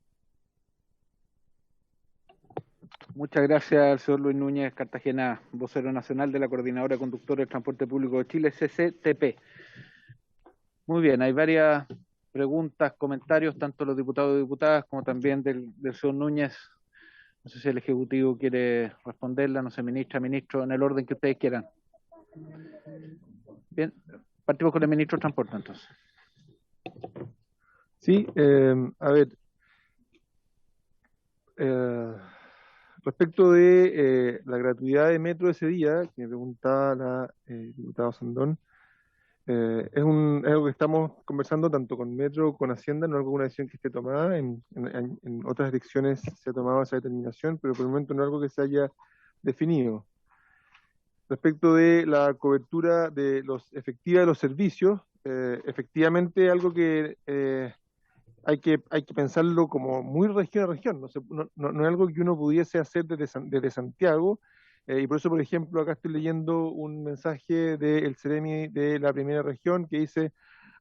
Muchas gracias al señor Luis Núñez Cartagena, vocero nacional de la Coordinadora de Conductores del Transporte Público de Chile, CCTP. Muy bien, hay varias preguntas, comentarios, tanto los diputados y diputadas como también del señor Núñez. No sé si el Ejecutivo quiere responderla, no sé, ministra, ministro, en el orden que ustedes quieran. Bien, partimos con el ministro de Transporte entonces. Sí, a ver, respecto de la gratuidad de metro ese día, que me preguntaba la diputada Sandón, es algo que estamos conversando tanto con Metro, con Hacienda, no es alguna decisión que esté tomada, en otras elecciones se ha tomado esa determinación, pero por el momento no es algo que se haya definido. Respecto de la cobertura efectiva de los servicios, efectivamente algo que hay que pensarlo como muy región a región, no es algo que uno pudiese hacer desde Santiago, y por eso, por ejemplo, acá estoy leyendo un mensaje del Ceremi de la primera región que dice: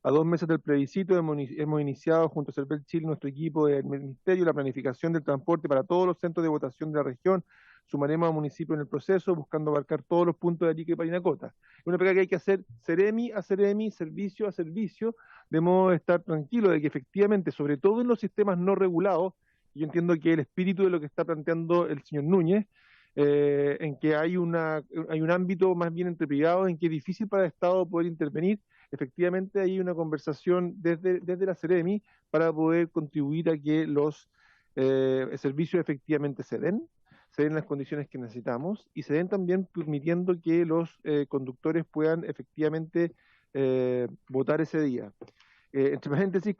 a 2 meses del plebiscito hemos iniciado junto a Cervel Chile, nuestro equipo del Ministerio, la planificación del transporte para todos los centros de votación de la región. Sumaremos a municipios en el proceso, buscando abarcar todos los puntos de Arica y Parinacota. Es una pega que hay que hacer Ceremi a Ceremi, servicio a servicio, de modo de estar tranquilo de que efectivamente, sobre todo en los sistemas no regulados, yo entiendo que el espíritu de lo que está planteando el señor Núñez, en que hay un ámbito más bien entre privados, en que es difícil para el Estado poder intervenir. Efectivamente hay una conversación desde la Seremi para poder contribuir a que los servicios efectivamente se den en las condiciones que necesitamos y se den también permitiendo que los conductores puedan efectivamente votar ese día. Entre paréntesis,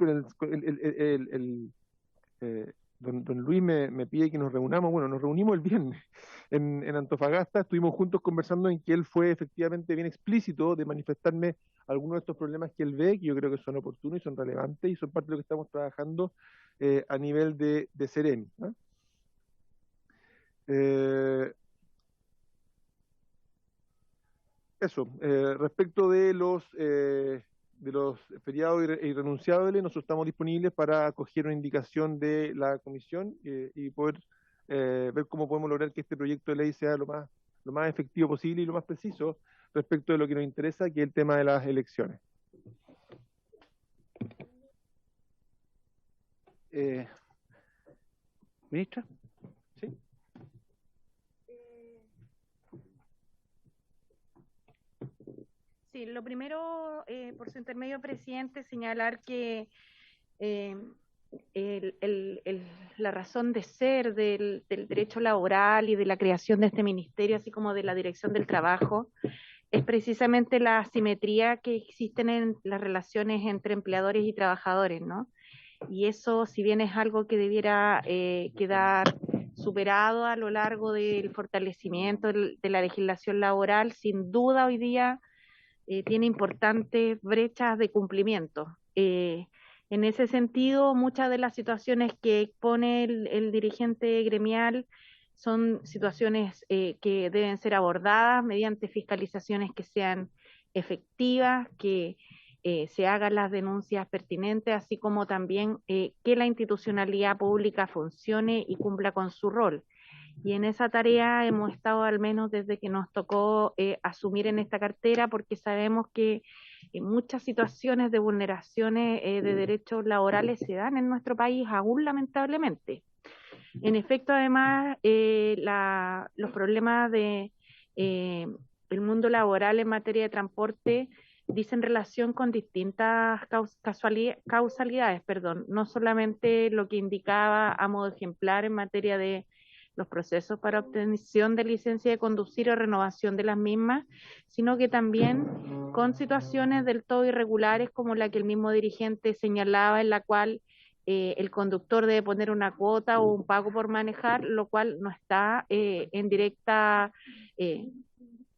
don Luis me pide que nos reunamos. Bueno, nos reunimos el viernes en Antofagasta, estuvimos juntos conversando en que él fue efectivamente bien explícito de manifestarme algunos de estos problemas que él ve, que yo creo que son oportunos y son relevantes y son parte de lo que estamos trabajando a nivel de Seremi, ¿no? Eso, respecto de los feriados irrenunciables, nosotros estamos disponibles para acoger una indicación de la comisión y poder ver cómo podemos lograr que este proyecto de ley sea lo más efectivo posible y lo más preciso respecto de lo que nos interesa, que es el tema de las elecciones. Ministra. ¿Sí? Sí, lo primero, por su intermedio, presidente, señalar que la razón de ser del derecho laboral y de la creación de este ministerio, así como de la dirección del trabajo, es precisamente la asimetría que existen en las relaciones entre empleadores y trabajadores, ¿no? Y eso, si bien es algo que debiera quedar superado a lo largo del fortalecimiento de la legislación laboral, sin duda hoy día tiene importantes brechas de cumplimiento. En ese sentido, muchas de las situaciones que expone el dirigente gremial son situaciones que deben ser abordadas mediante fiscalizaciones que sean efectivas, que se hagan las denuncias pertinentes, así como también que la institucionalidad pública funcione y cumpla con su rol. Y en esa tarea hemos estado al menos desde que nos tocó asumir en esta cartera, porque sabemos que muchas situaciones de vulneraciones de derechos laborales se dan en nuestro país, aún lamentablemente. En efecto, además, los problemas de el mundo laboral en materia de transporte dicen relación con distintas causalidades, no solamente lo que indicaba a modo ejemplar en materia de los procesos para obtención de licencia de conducir o renovación de las mismas, sino que también con situaciones del todo irregulares como la que el mismo dirigente señalaba, en la cual el conductor debe poner una cuota o un pago por manejar, lo cual no está en directa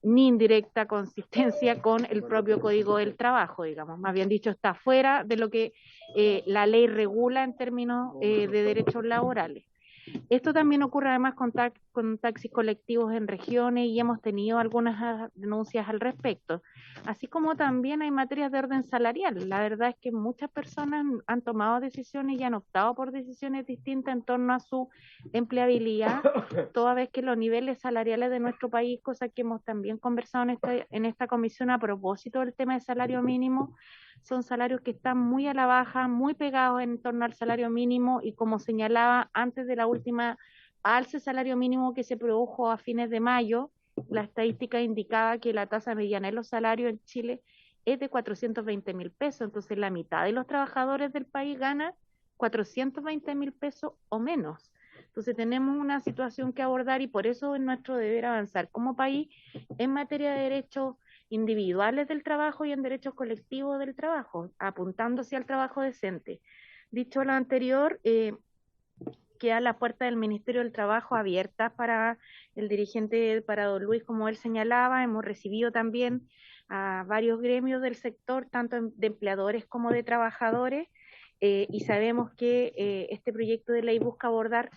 ni indirecta consistencia con el propio Código del Trabajo, digamos, más bien dicho, está fuera de lo que la ley regula en términos de derechos laborales. Esto también ocurre además con taxis colectivos en regiones y hemos tenido algunas denuncias al respecto, así como también hay materias de orden salarial. La verdad es que muchas personas han tomado decisiones y han optado por decisiones distintas en torno a su empleabilidad, toda vez que los niveles salariales de nuestro país, cosa que hemos también conversado en esta comisión a propósito del tema del salario mínimo, son salarios que están muy a la baja, muy pegados en torno al salario mínimo y como señalaba antes de la última alza de salario mínimo que se produjo a fines de mayo, la estadística indicaba que la tasa mediana de los salarios en Chile es de 420.000 pesos, entonces la mitad de los trabajadores del país gana 420.000 pesos o menos. Entonces tenemos una situación que abordar y por eso es nuestro deber avanzar como país en materia de derechos individuales del trabajo y en derechos colectivos del trabajo, apuntándose al trabajo decente. Dicho lo anterior, queda la puerta del Ministerio del Trabajo abierta para el dirigente, para don Luis, como él señalaba. Hemos recibido también a varios gremios del sector, tanto de empleadores como de trabajadores, y sabemos que este proyecto de ley busca abordar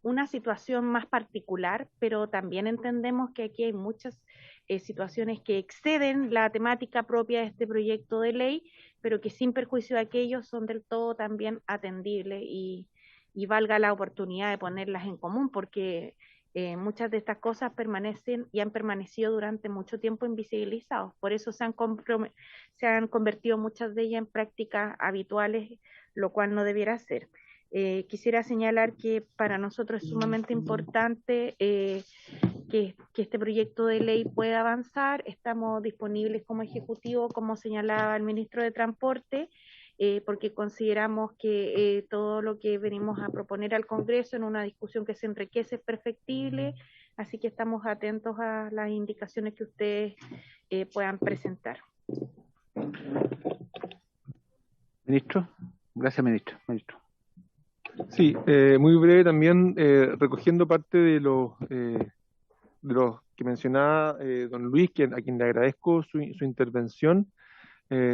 una situación más particular, pero también entendemos que aquí hay muchas situaciones que exceden la temática propia de este proyecto de ley, pero que sin perjuicio de aquellos son del todo también atendibles y valga la oportunidad de ponerlas en común, porque muchas de estas cosas permanecen y han permanecido durante mucho tiempo invisibilizados. Por eso se han convertido muchas de ellas en prácticas habituales, lo cual no debiera ser. Quisiera señalar que para nosotros es sumamente importante que este proyecto de ley pueda avanzar. Estamos disponibles como Ejecutivo, como señalaba el ministro de Transporte, porque consideramos que todo lo que venimos a proponer al Congreso en una discusión que se enriquece es perfectible, así que estamos atentos a las indicaciones que ustedes puedan presentar. Ministro. Gracias, ministro. Sí, muy breve también, recogiendo parte de los que mencionaba don Luis, a quien le agradezco su intervención.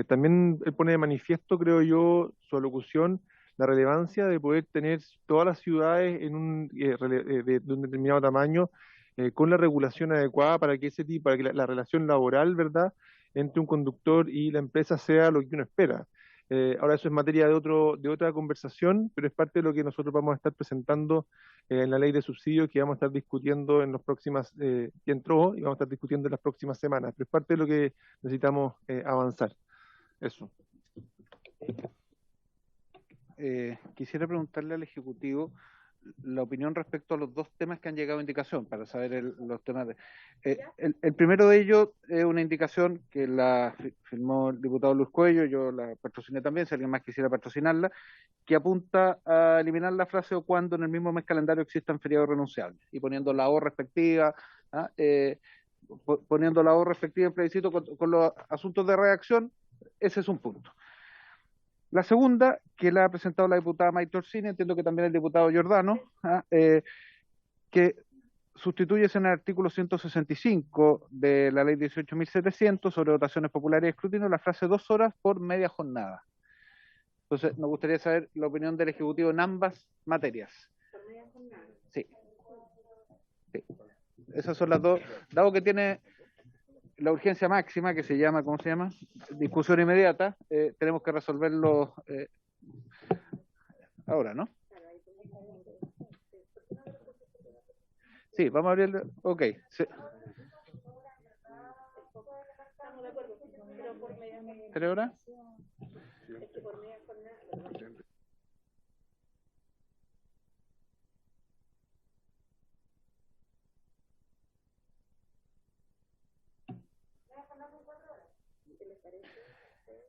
También él pone de manifiesto, creo yo, su alocución, la relevancia de poder tener todas las ciudades en de un determinado tamaño, con la regulación adecuada para que la relación laboral, ¿verdad?, entre un conductor y la empresa sea lo que uno espera. Ahora eso es materia de otra conversación, pero es parte de lo que nosotros vamos a estar presentando en la ley de subsidios que vamos a estar discutiendo en que entró y vamos a estar discutiendo en las próximas semanas, pero es parte de lo que necesitamos avanzar. Eso. Quisiera preguntarle al Ejecutivo la opinión respecto a los dos temas que han llegado a indicación, para saber los temas el primero de ellos es una indicación que la firmó el diputado Luis Cuello, yo la patrociné también, si alguien más quisiera patrocinarla, que apunta a eliminar la frase o cuando en el mismo mes calendario existan feriados renunciables, y poniendo la O respectiva, poniendo la O respectiva en plebiscito con los asuntos de redacción. Ese es un punto. La segunda, que la ha presentado la diputada Maite Orsini, entiendo que también el diputado Giordano, que sustituye en el artículo 165 de la ley 18.700 sobre votaciones populares y escrutinio la frase 2 horas por media jornada. Entonces, nos gustaría saber la opinión del Ejecutivo en ambas materias. Sí. Esas son las dos, dado que tiene la urgencia máxima, que se llama, ¿cómo se llama? Discusión inmediata, tenemos que resolverlo ahora, ¿no? Sí, vamos a abrir, ok. Sí. ¿3 horas?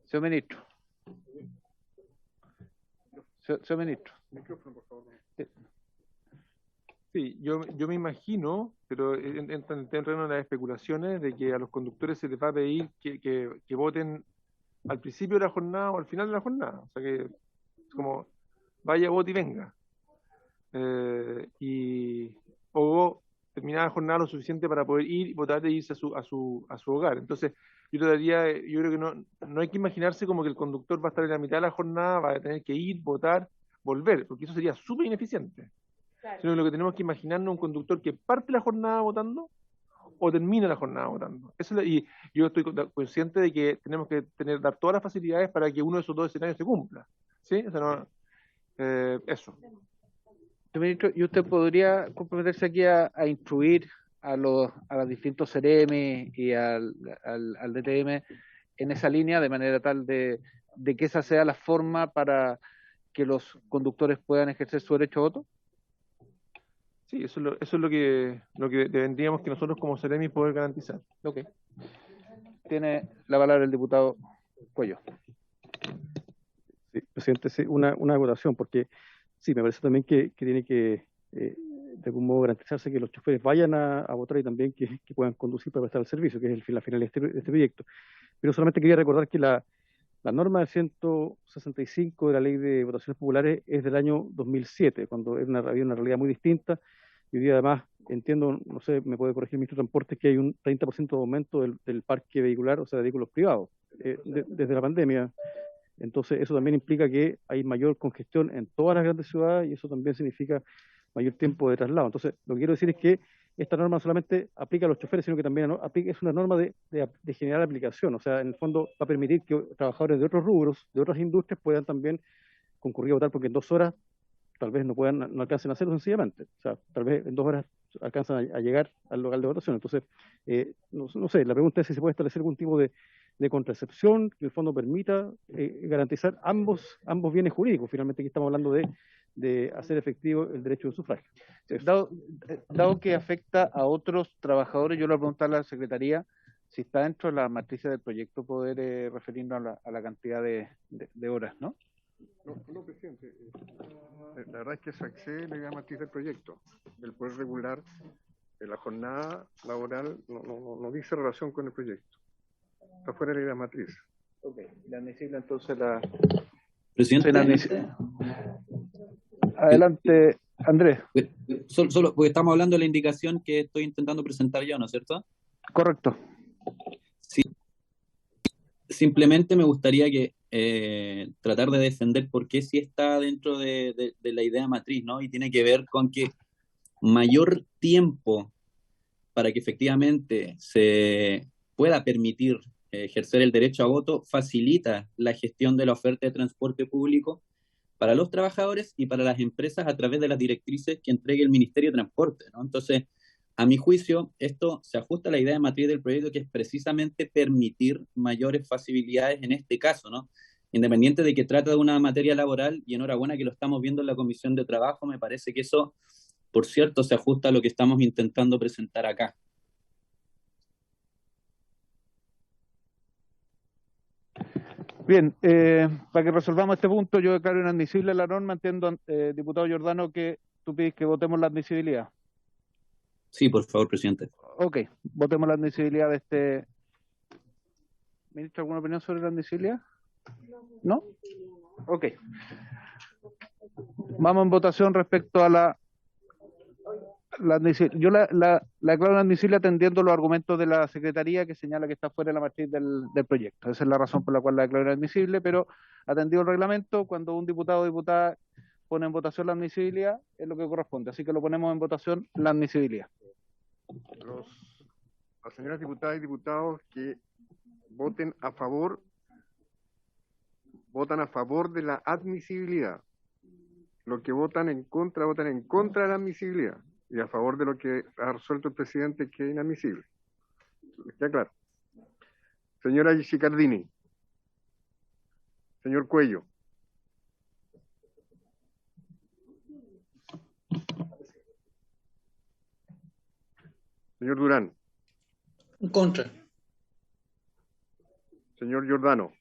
Señor ministro. Señor ministro. Sí, yo me imagino, pero entra en el terreno de las especulaciones, de que a los conductores se les va a pedir que voten al principio de la jornada o al final de la jornada. O sea que es como, vaya, vote y venga. O terminar la jornada lo suficiente para poder ir y votar e irse a su hogar. Entonces, yo creo que no hay que imaginarse como que el conductor va a estar en la mitad de la jornada, va a tener que ir, votar, volver, porque eso sería súper ineficiente. Claro. Sino que lo que tenemos que imaginarnos es un conductor que parte la jornada votando o termina la jornada votando. Y yo estoy consciente de que tenemos que dar todas las facilidades para que uno de esos dos escenarios se cumpla. ¿Sí? O sea, eso. Ministro, ¿y usted podría comprometerse aquí a instruir a los distintos CRM y al DTM en esa línea, de manera tal de que esa sea la forma para que los conductores puedan ejercer su derecho a voto? Sí, eso es lo que tendríamos que nosotros como CRM poder garantizar. Ok. Tiene la palabra el diputado Cuello. Sí, presidente, sí, una acotación, porque sí, me parece también que tiene que de algún modo garantizarse que los choferes vayan a votar y también que puedan conducir para prestar el servicio, que es la finalidad de este proyecto. Pero solamente quería recordar que la norma del 165 de la Ley de Votaciones Populares es del año 2007, cuando había una realidad muy distinta. Y hoy día además entiendo, no sé, me puede corregir el ministro de Transportes, que hay un 30% de aumento del parque vehicular, o sea, de vehículos privados, desde la pandemia. Entonces eso también implica que hay mayor congestión en todas las grandes ciudades y eso también significa mayor tiempo de traslado. Entonces lo que quiero decir es que esta norma no solamente aplica a los choferes, sino que también es una norma de general aplicación. O sea, en el fondo va a permitir que trabajadores de otros rubros, de otras industrias, puedan también concurrir a votar, porque en 2 horas tal vez no alcancen a hacerlo sencillamente. O sea, tal vez en 2 horas alcanzan a llegar al local de votación. Entonces, no sé, la pregunta es si se puede establecer algún tipo de contracepción que en el fondo permita garantizar ambos bienes jurídicos. Finalmente aquí estamos hablando de de hacer efectivo el derecho de sufragio. Dado que afecta a otros trabajadores, yo le voy a preguntar a la Secretaría si está dentro de la matriz del proyecto poder referirnos a la cantidad de horas, ¿no? No, presidente. La verdad es que se accede a la idea matriz del proyecto. El poder regular la jornada laboral no dice relación con el proyecto. Está fuera de la idea matriz. Ok, inadmisible entonces la... Presidente. Adelante, Andrés. Solo porque estamos hablando de la indicación que estoy intentando presentar yo, ¿no es cierto? Correcto. Sí. Simplemente me gustaría que tratar de defender por qué sí está dentro de la idea matriz, ¿no? Y tiene que ver con que mayor tiempo para que efectivamente se pueda permitir ejercer el derecho a voto facilita la gestión de la oferta de transporte público para los trabajadores y para las empresas a través de las directrices que entregue el Ministerio de Transporte, ¿no? Entonces, a mi juicio, esto se ajusta a la idea de matriz del proyecto, que es precisamente permitir mayores facilidades en este caso, ¿no? Independiente de que trata de una materia laboral, y enhorabuena que lo estamos viendo en la Comisión de Trabajo, me parece que eso, por cierto, se ajusta a lo que estamos intentando presentar acá. Bien, para que resolvamos este punto, yo declaro inadmisible la norma. Entiendo, diputado Giordano, que tú pides que votemos la admisibilidad. Sí, por favor, presidente. Ok, votemos la admisibilidad de este... ¿Ministro, alguna opinión sobre la admisibilidad? ¿No? Ok. Vamos en votación respecto a la admisibilidad. Yo la declaro admisible atendiendo los argumentos de la Secretaría, que señala que está fuera de la matriz del proyecto. Esa es la razón por la cual la declaro admisible, pero atendido el reglamento, cuando un diputado o diputada pone en votación la admisibilidad, es lo que corresponde. Así que lo ponemos en votación la admisibilidad. Las señoras diputadas y diputados que voten a favor, votan a favor de la admisibilidad. Los que votan en contra de la admisibilidad. Y a favor de lo que ha resuelto el presidente, que es inadmisible. ¿Está claro? Señora Giccardini. Señor Cuello. Señor Durán. En contra. Señor Giordano.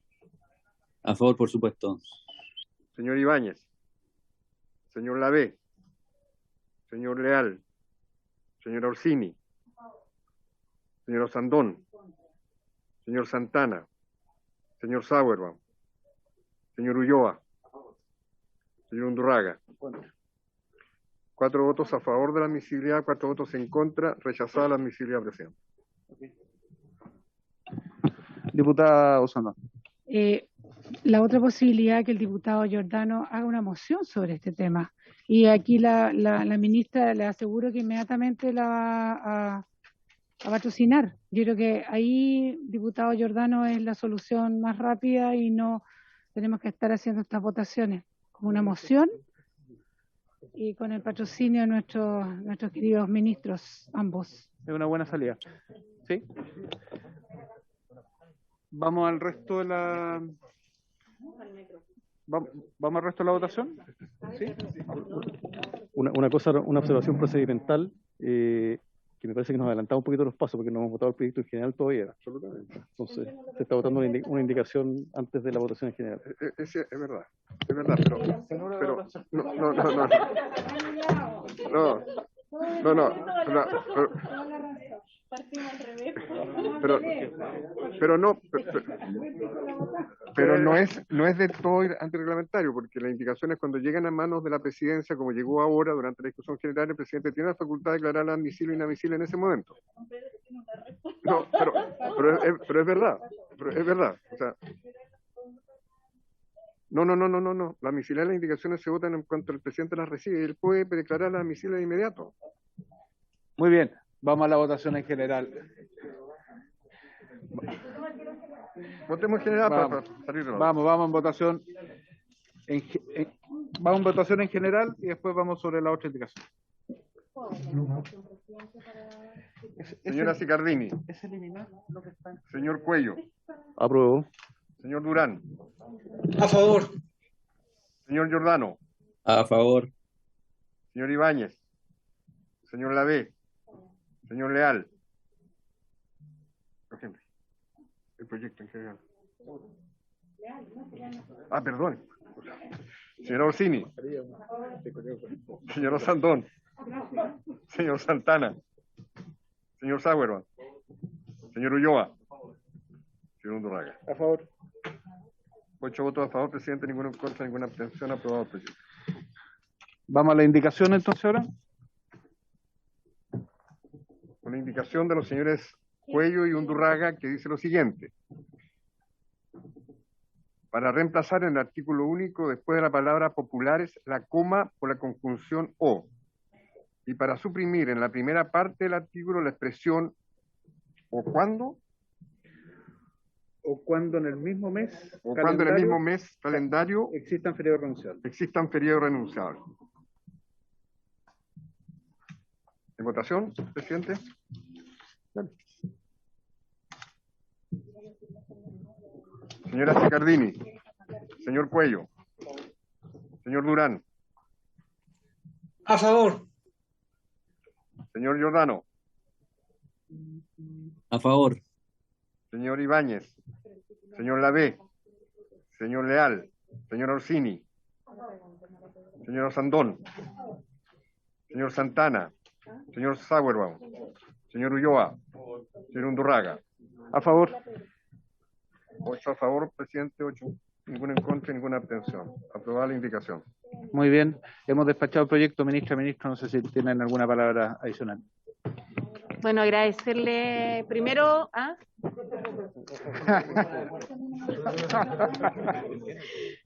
A favor, por supuesto. Señor Ibáñez. Señor Lavé. Señor Leal. Señor Orsini. Señor Osandón. Señor Santana. Señor Sauerbaum. Señor Ulloa. Señor Undurraga. 4 votos a favor de la admisibilidad, 4 votos en contra, rechazada la admisibilidad, presidente. Diputada Osandón. La otra posibilidad que el diputado Giordano haga una moción sobre este tema. Y aquí la ministra le aseguro que inmediatamente la va a patrocinar. Yo creo que ahí, diputado Giordano, es la solución más rápida y no tenemos que estar haciendo estas votaciones. Como una moción y con el patrocinio de nuestros queridos ministros, ambos. Es una buena salida. ¿Sí? Vamos al resto de la... ¿Vamos al resto de la votación? ¿Sí? Una observación procedimental, que me parece que nos adelantamos un poquito los pasos porque no hemos votado el proyecto en general todavía. Absolutamente. Entonces, se está votando una indicación antes de la votación en general. Es verdad, pero pero no es del todo antirreglamentario, porque las indicaciones cuando llegan a manos de la presidencia, como llegó ahora durante la discusión general, el presidente tiene la facultad de declararla admisible o inadmisible en ese momento. No, pero es verdad, o sea, no, la admisibilidad de las indicaciones se votan en cuanto el presidente las recibe, y él puede declararla admisible de inmediato. Muy bien, vamos a la votación en general. Votemos en general para salir de la... Vamos en votación. Vamos en votación en general y después vamos sobre la otra indicación. Señora Giccardini. Señor Cuello. Apruebo. Señor Durán. A favor. Señor Giordano. A favor. Señor Ibáñez, señor Lavé, señor Leal. Por ejemplo, el proyecto en general. Ah, perdón. Señor Orsini, señor Sandón, señor Santana, señor Sauerman, señor Ulloa, señor Undurraga. A favor. 8 votos a favor, presidente, ninguno en contra, ninguna abstención, aprobado, presidente. Vamos a la indicación entonces ahora. Una indicación de los señores Cuello y Undurraga que dice lo siguiente. Para reemplazar en el artículo único, después de la palabra populares, la coma por la conjunción o. Y para suprimir en la primera parte del artículo la expresión o cuando. O cuando en el mismo mes. O cuando en el mismo mes calendario existan feriados renunciables. Existan feriados renunciables. ¿En votación, presidente? Dale. Señora Cicardini, señor Cuello, señor Durán. A favor. Señor Giordano. A favor. Señor Ibáñez, señor Lavé, señor Leal, señor Orsini, señor Sandón, señor Santana, señor Sauerbaum, señor Ulloa, señor Undurraga. A favor. 8 a favor, presidente, 8, ninguna en contra, ninguna abstención. Aprobada la indicación. Muy bien. Hemos despachado el proyecto, ministra, ministro. No sé si tienen alguna palabra adicional. Bueno, agradecerle primero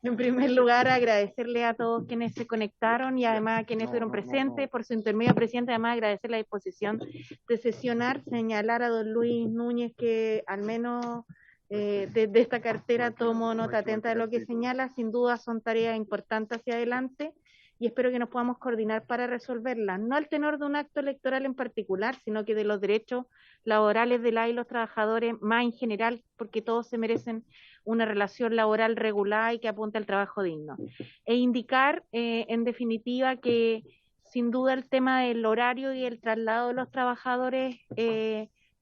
en primer lugar, agradecerle a todos quienes se conectaron y además a quienes estuvieron presentes. Por su intermedio, presidente, además agradecer la disposición de sesionar, señalar a don Luis Núñez que al menos desde esta cartera tomo nota atenta de lo que señala. Sin duda son tareas importantes hacia adelante y espero que nos podamos coordinar para resolverlas, no al tenor de un acto electoral en particular, sino que de los derechos laborales de las y los trabajadores más en general, porque todos se merecen una relación laboral regular y que apunte al trabajo digno. E indicar, en definitiva, que sin duda el tema del horario y el traslado de los trabajadores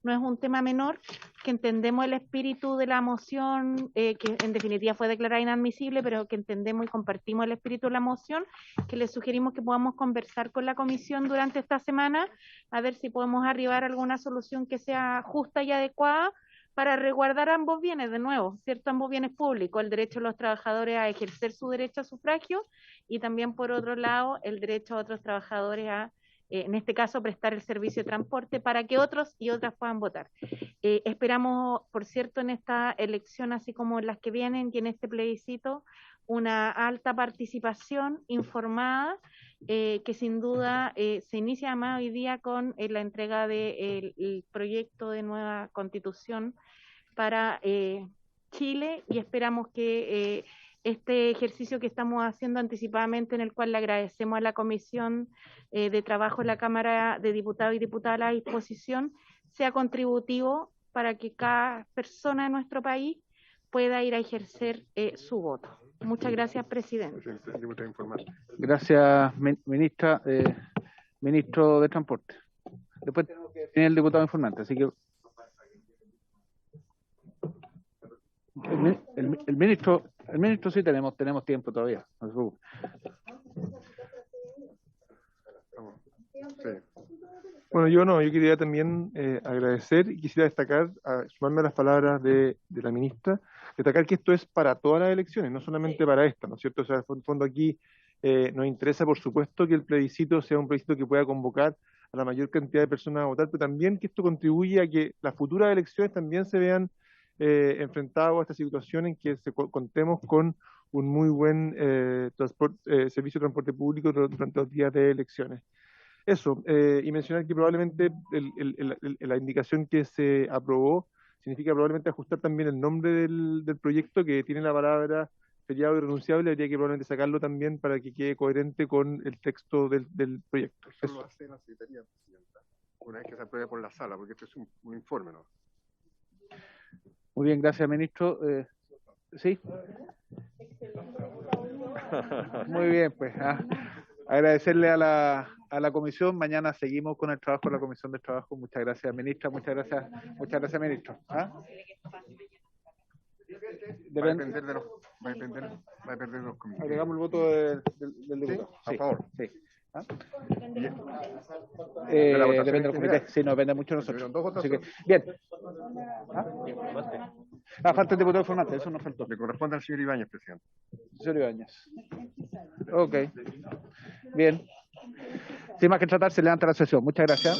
no es un tema menor, que entendemos el espíritu de la moción, que en definitiva fue declarada inadmisible, pero que entendemos y compartimos el espíritu de la moción, que les sugerimos que podamos conversar con la comisión durante esta semana, a ver si podemos arribar a alguna solución que sea justa y adecuada para resguardar ambos bienes, de nuevo, ¿cierto? Ambos bienes públicos, el derecho de los trabajadores a ejercer su derecho a sufragio y también, por otro lado, el derecho a otros trabajadores a en este caso, prestar el servicio de transporte para que otros y otras puedan votar. Esperamos, por cierto, en esta elección, así como en las que vienen y en este plebiscito, una alta participación informada, que sin duda se inicia más hoy día con la entrega del proyecto de nueva constitución para Chile, y esperamos que este ejercicio que estamos haciendo anticipadamente, en el cual le agradecemos a la Comisión de Trabajo de la Cámara de Diputados y Diputadas la disposición, sea contributivo para que cada persona de nuestro país pueda ir a ejercer su voto. Muchas gracias, presidente. Gracias, ministra. Ministro de Transporte. Después tenemos que tener el diputado informante, así que el ministro sí tenemos tiempo todavía. No se preocupe. Sí. Bueno, yo quería también agradecer y quisiera destacar, sumarme a las palabras de la ministra, destacar que esto es para todas las elecciones, no solamente para esta, ¿no es cierto? O sea, en fondo aquí nos interesa, por supuesto, que el plebiscito sea un plebiscito que pueda convocar a la mayor cantidad de personas a votar, pero también que esto contribuya a que las futuras elecciones también se vean enfrentados a esta situación en que contemos con un muy buen servicio de transporte público durante los días de elecciones. Eso, y mencionar que probablemente la indicación que se aprobó significa probablemente ajustar también el nombre del proyecto, que tiene la palabra feriado irrenunciable. Habría que probablemente sacarlo también para que quede coherente con el texto del proyecto. Eso lo hace la Secretaría, Presidenta, una vez que se apruebe por la sala, porque esto es un informe, ¿no? Muy bien, gracias, ministro. ¿Sí? Muy bien, pues. Agradecerle a la comisión. Mañana seguimos con el trabajo de la Comisión de Trabajo. Muchas gracias, ministra. Muchas gracias, ministro. Va a depender de los comités. Agregamos el voto del diputado. ¿Sí? A favor. Sí. ¿De la votación depende de los comités. Sí, no depende mucho de nosotros. Así que, bien. Falta el diputado formante, eso nos faltó. Le corresponde al señor Ibáñez, presidente. Señor Ibáñez. Ok. Bien. Sin más que tratar, se levanta la sesión. Muchas gracias.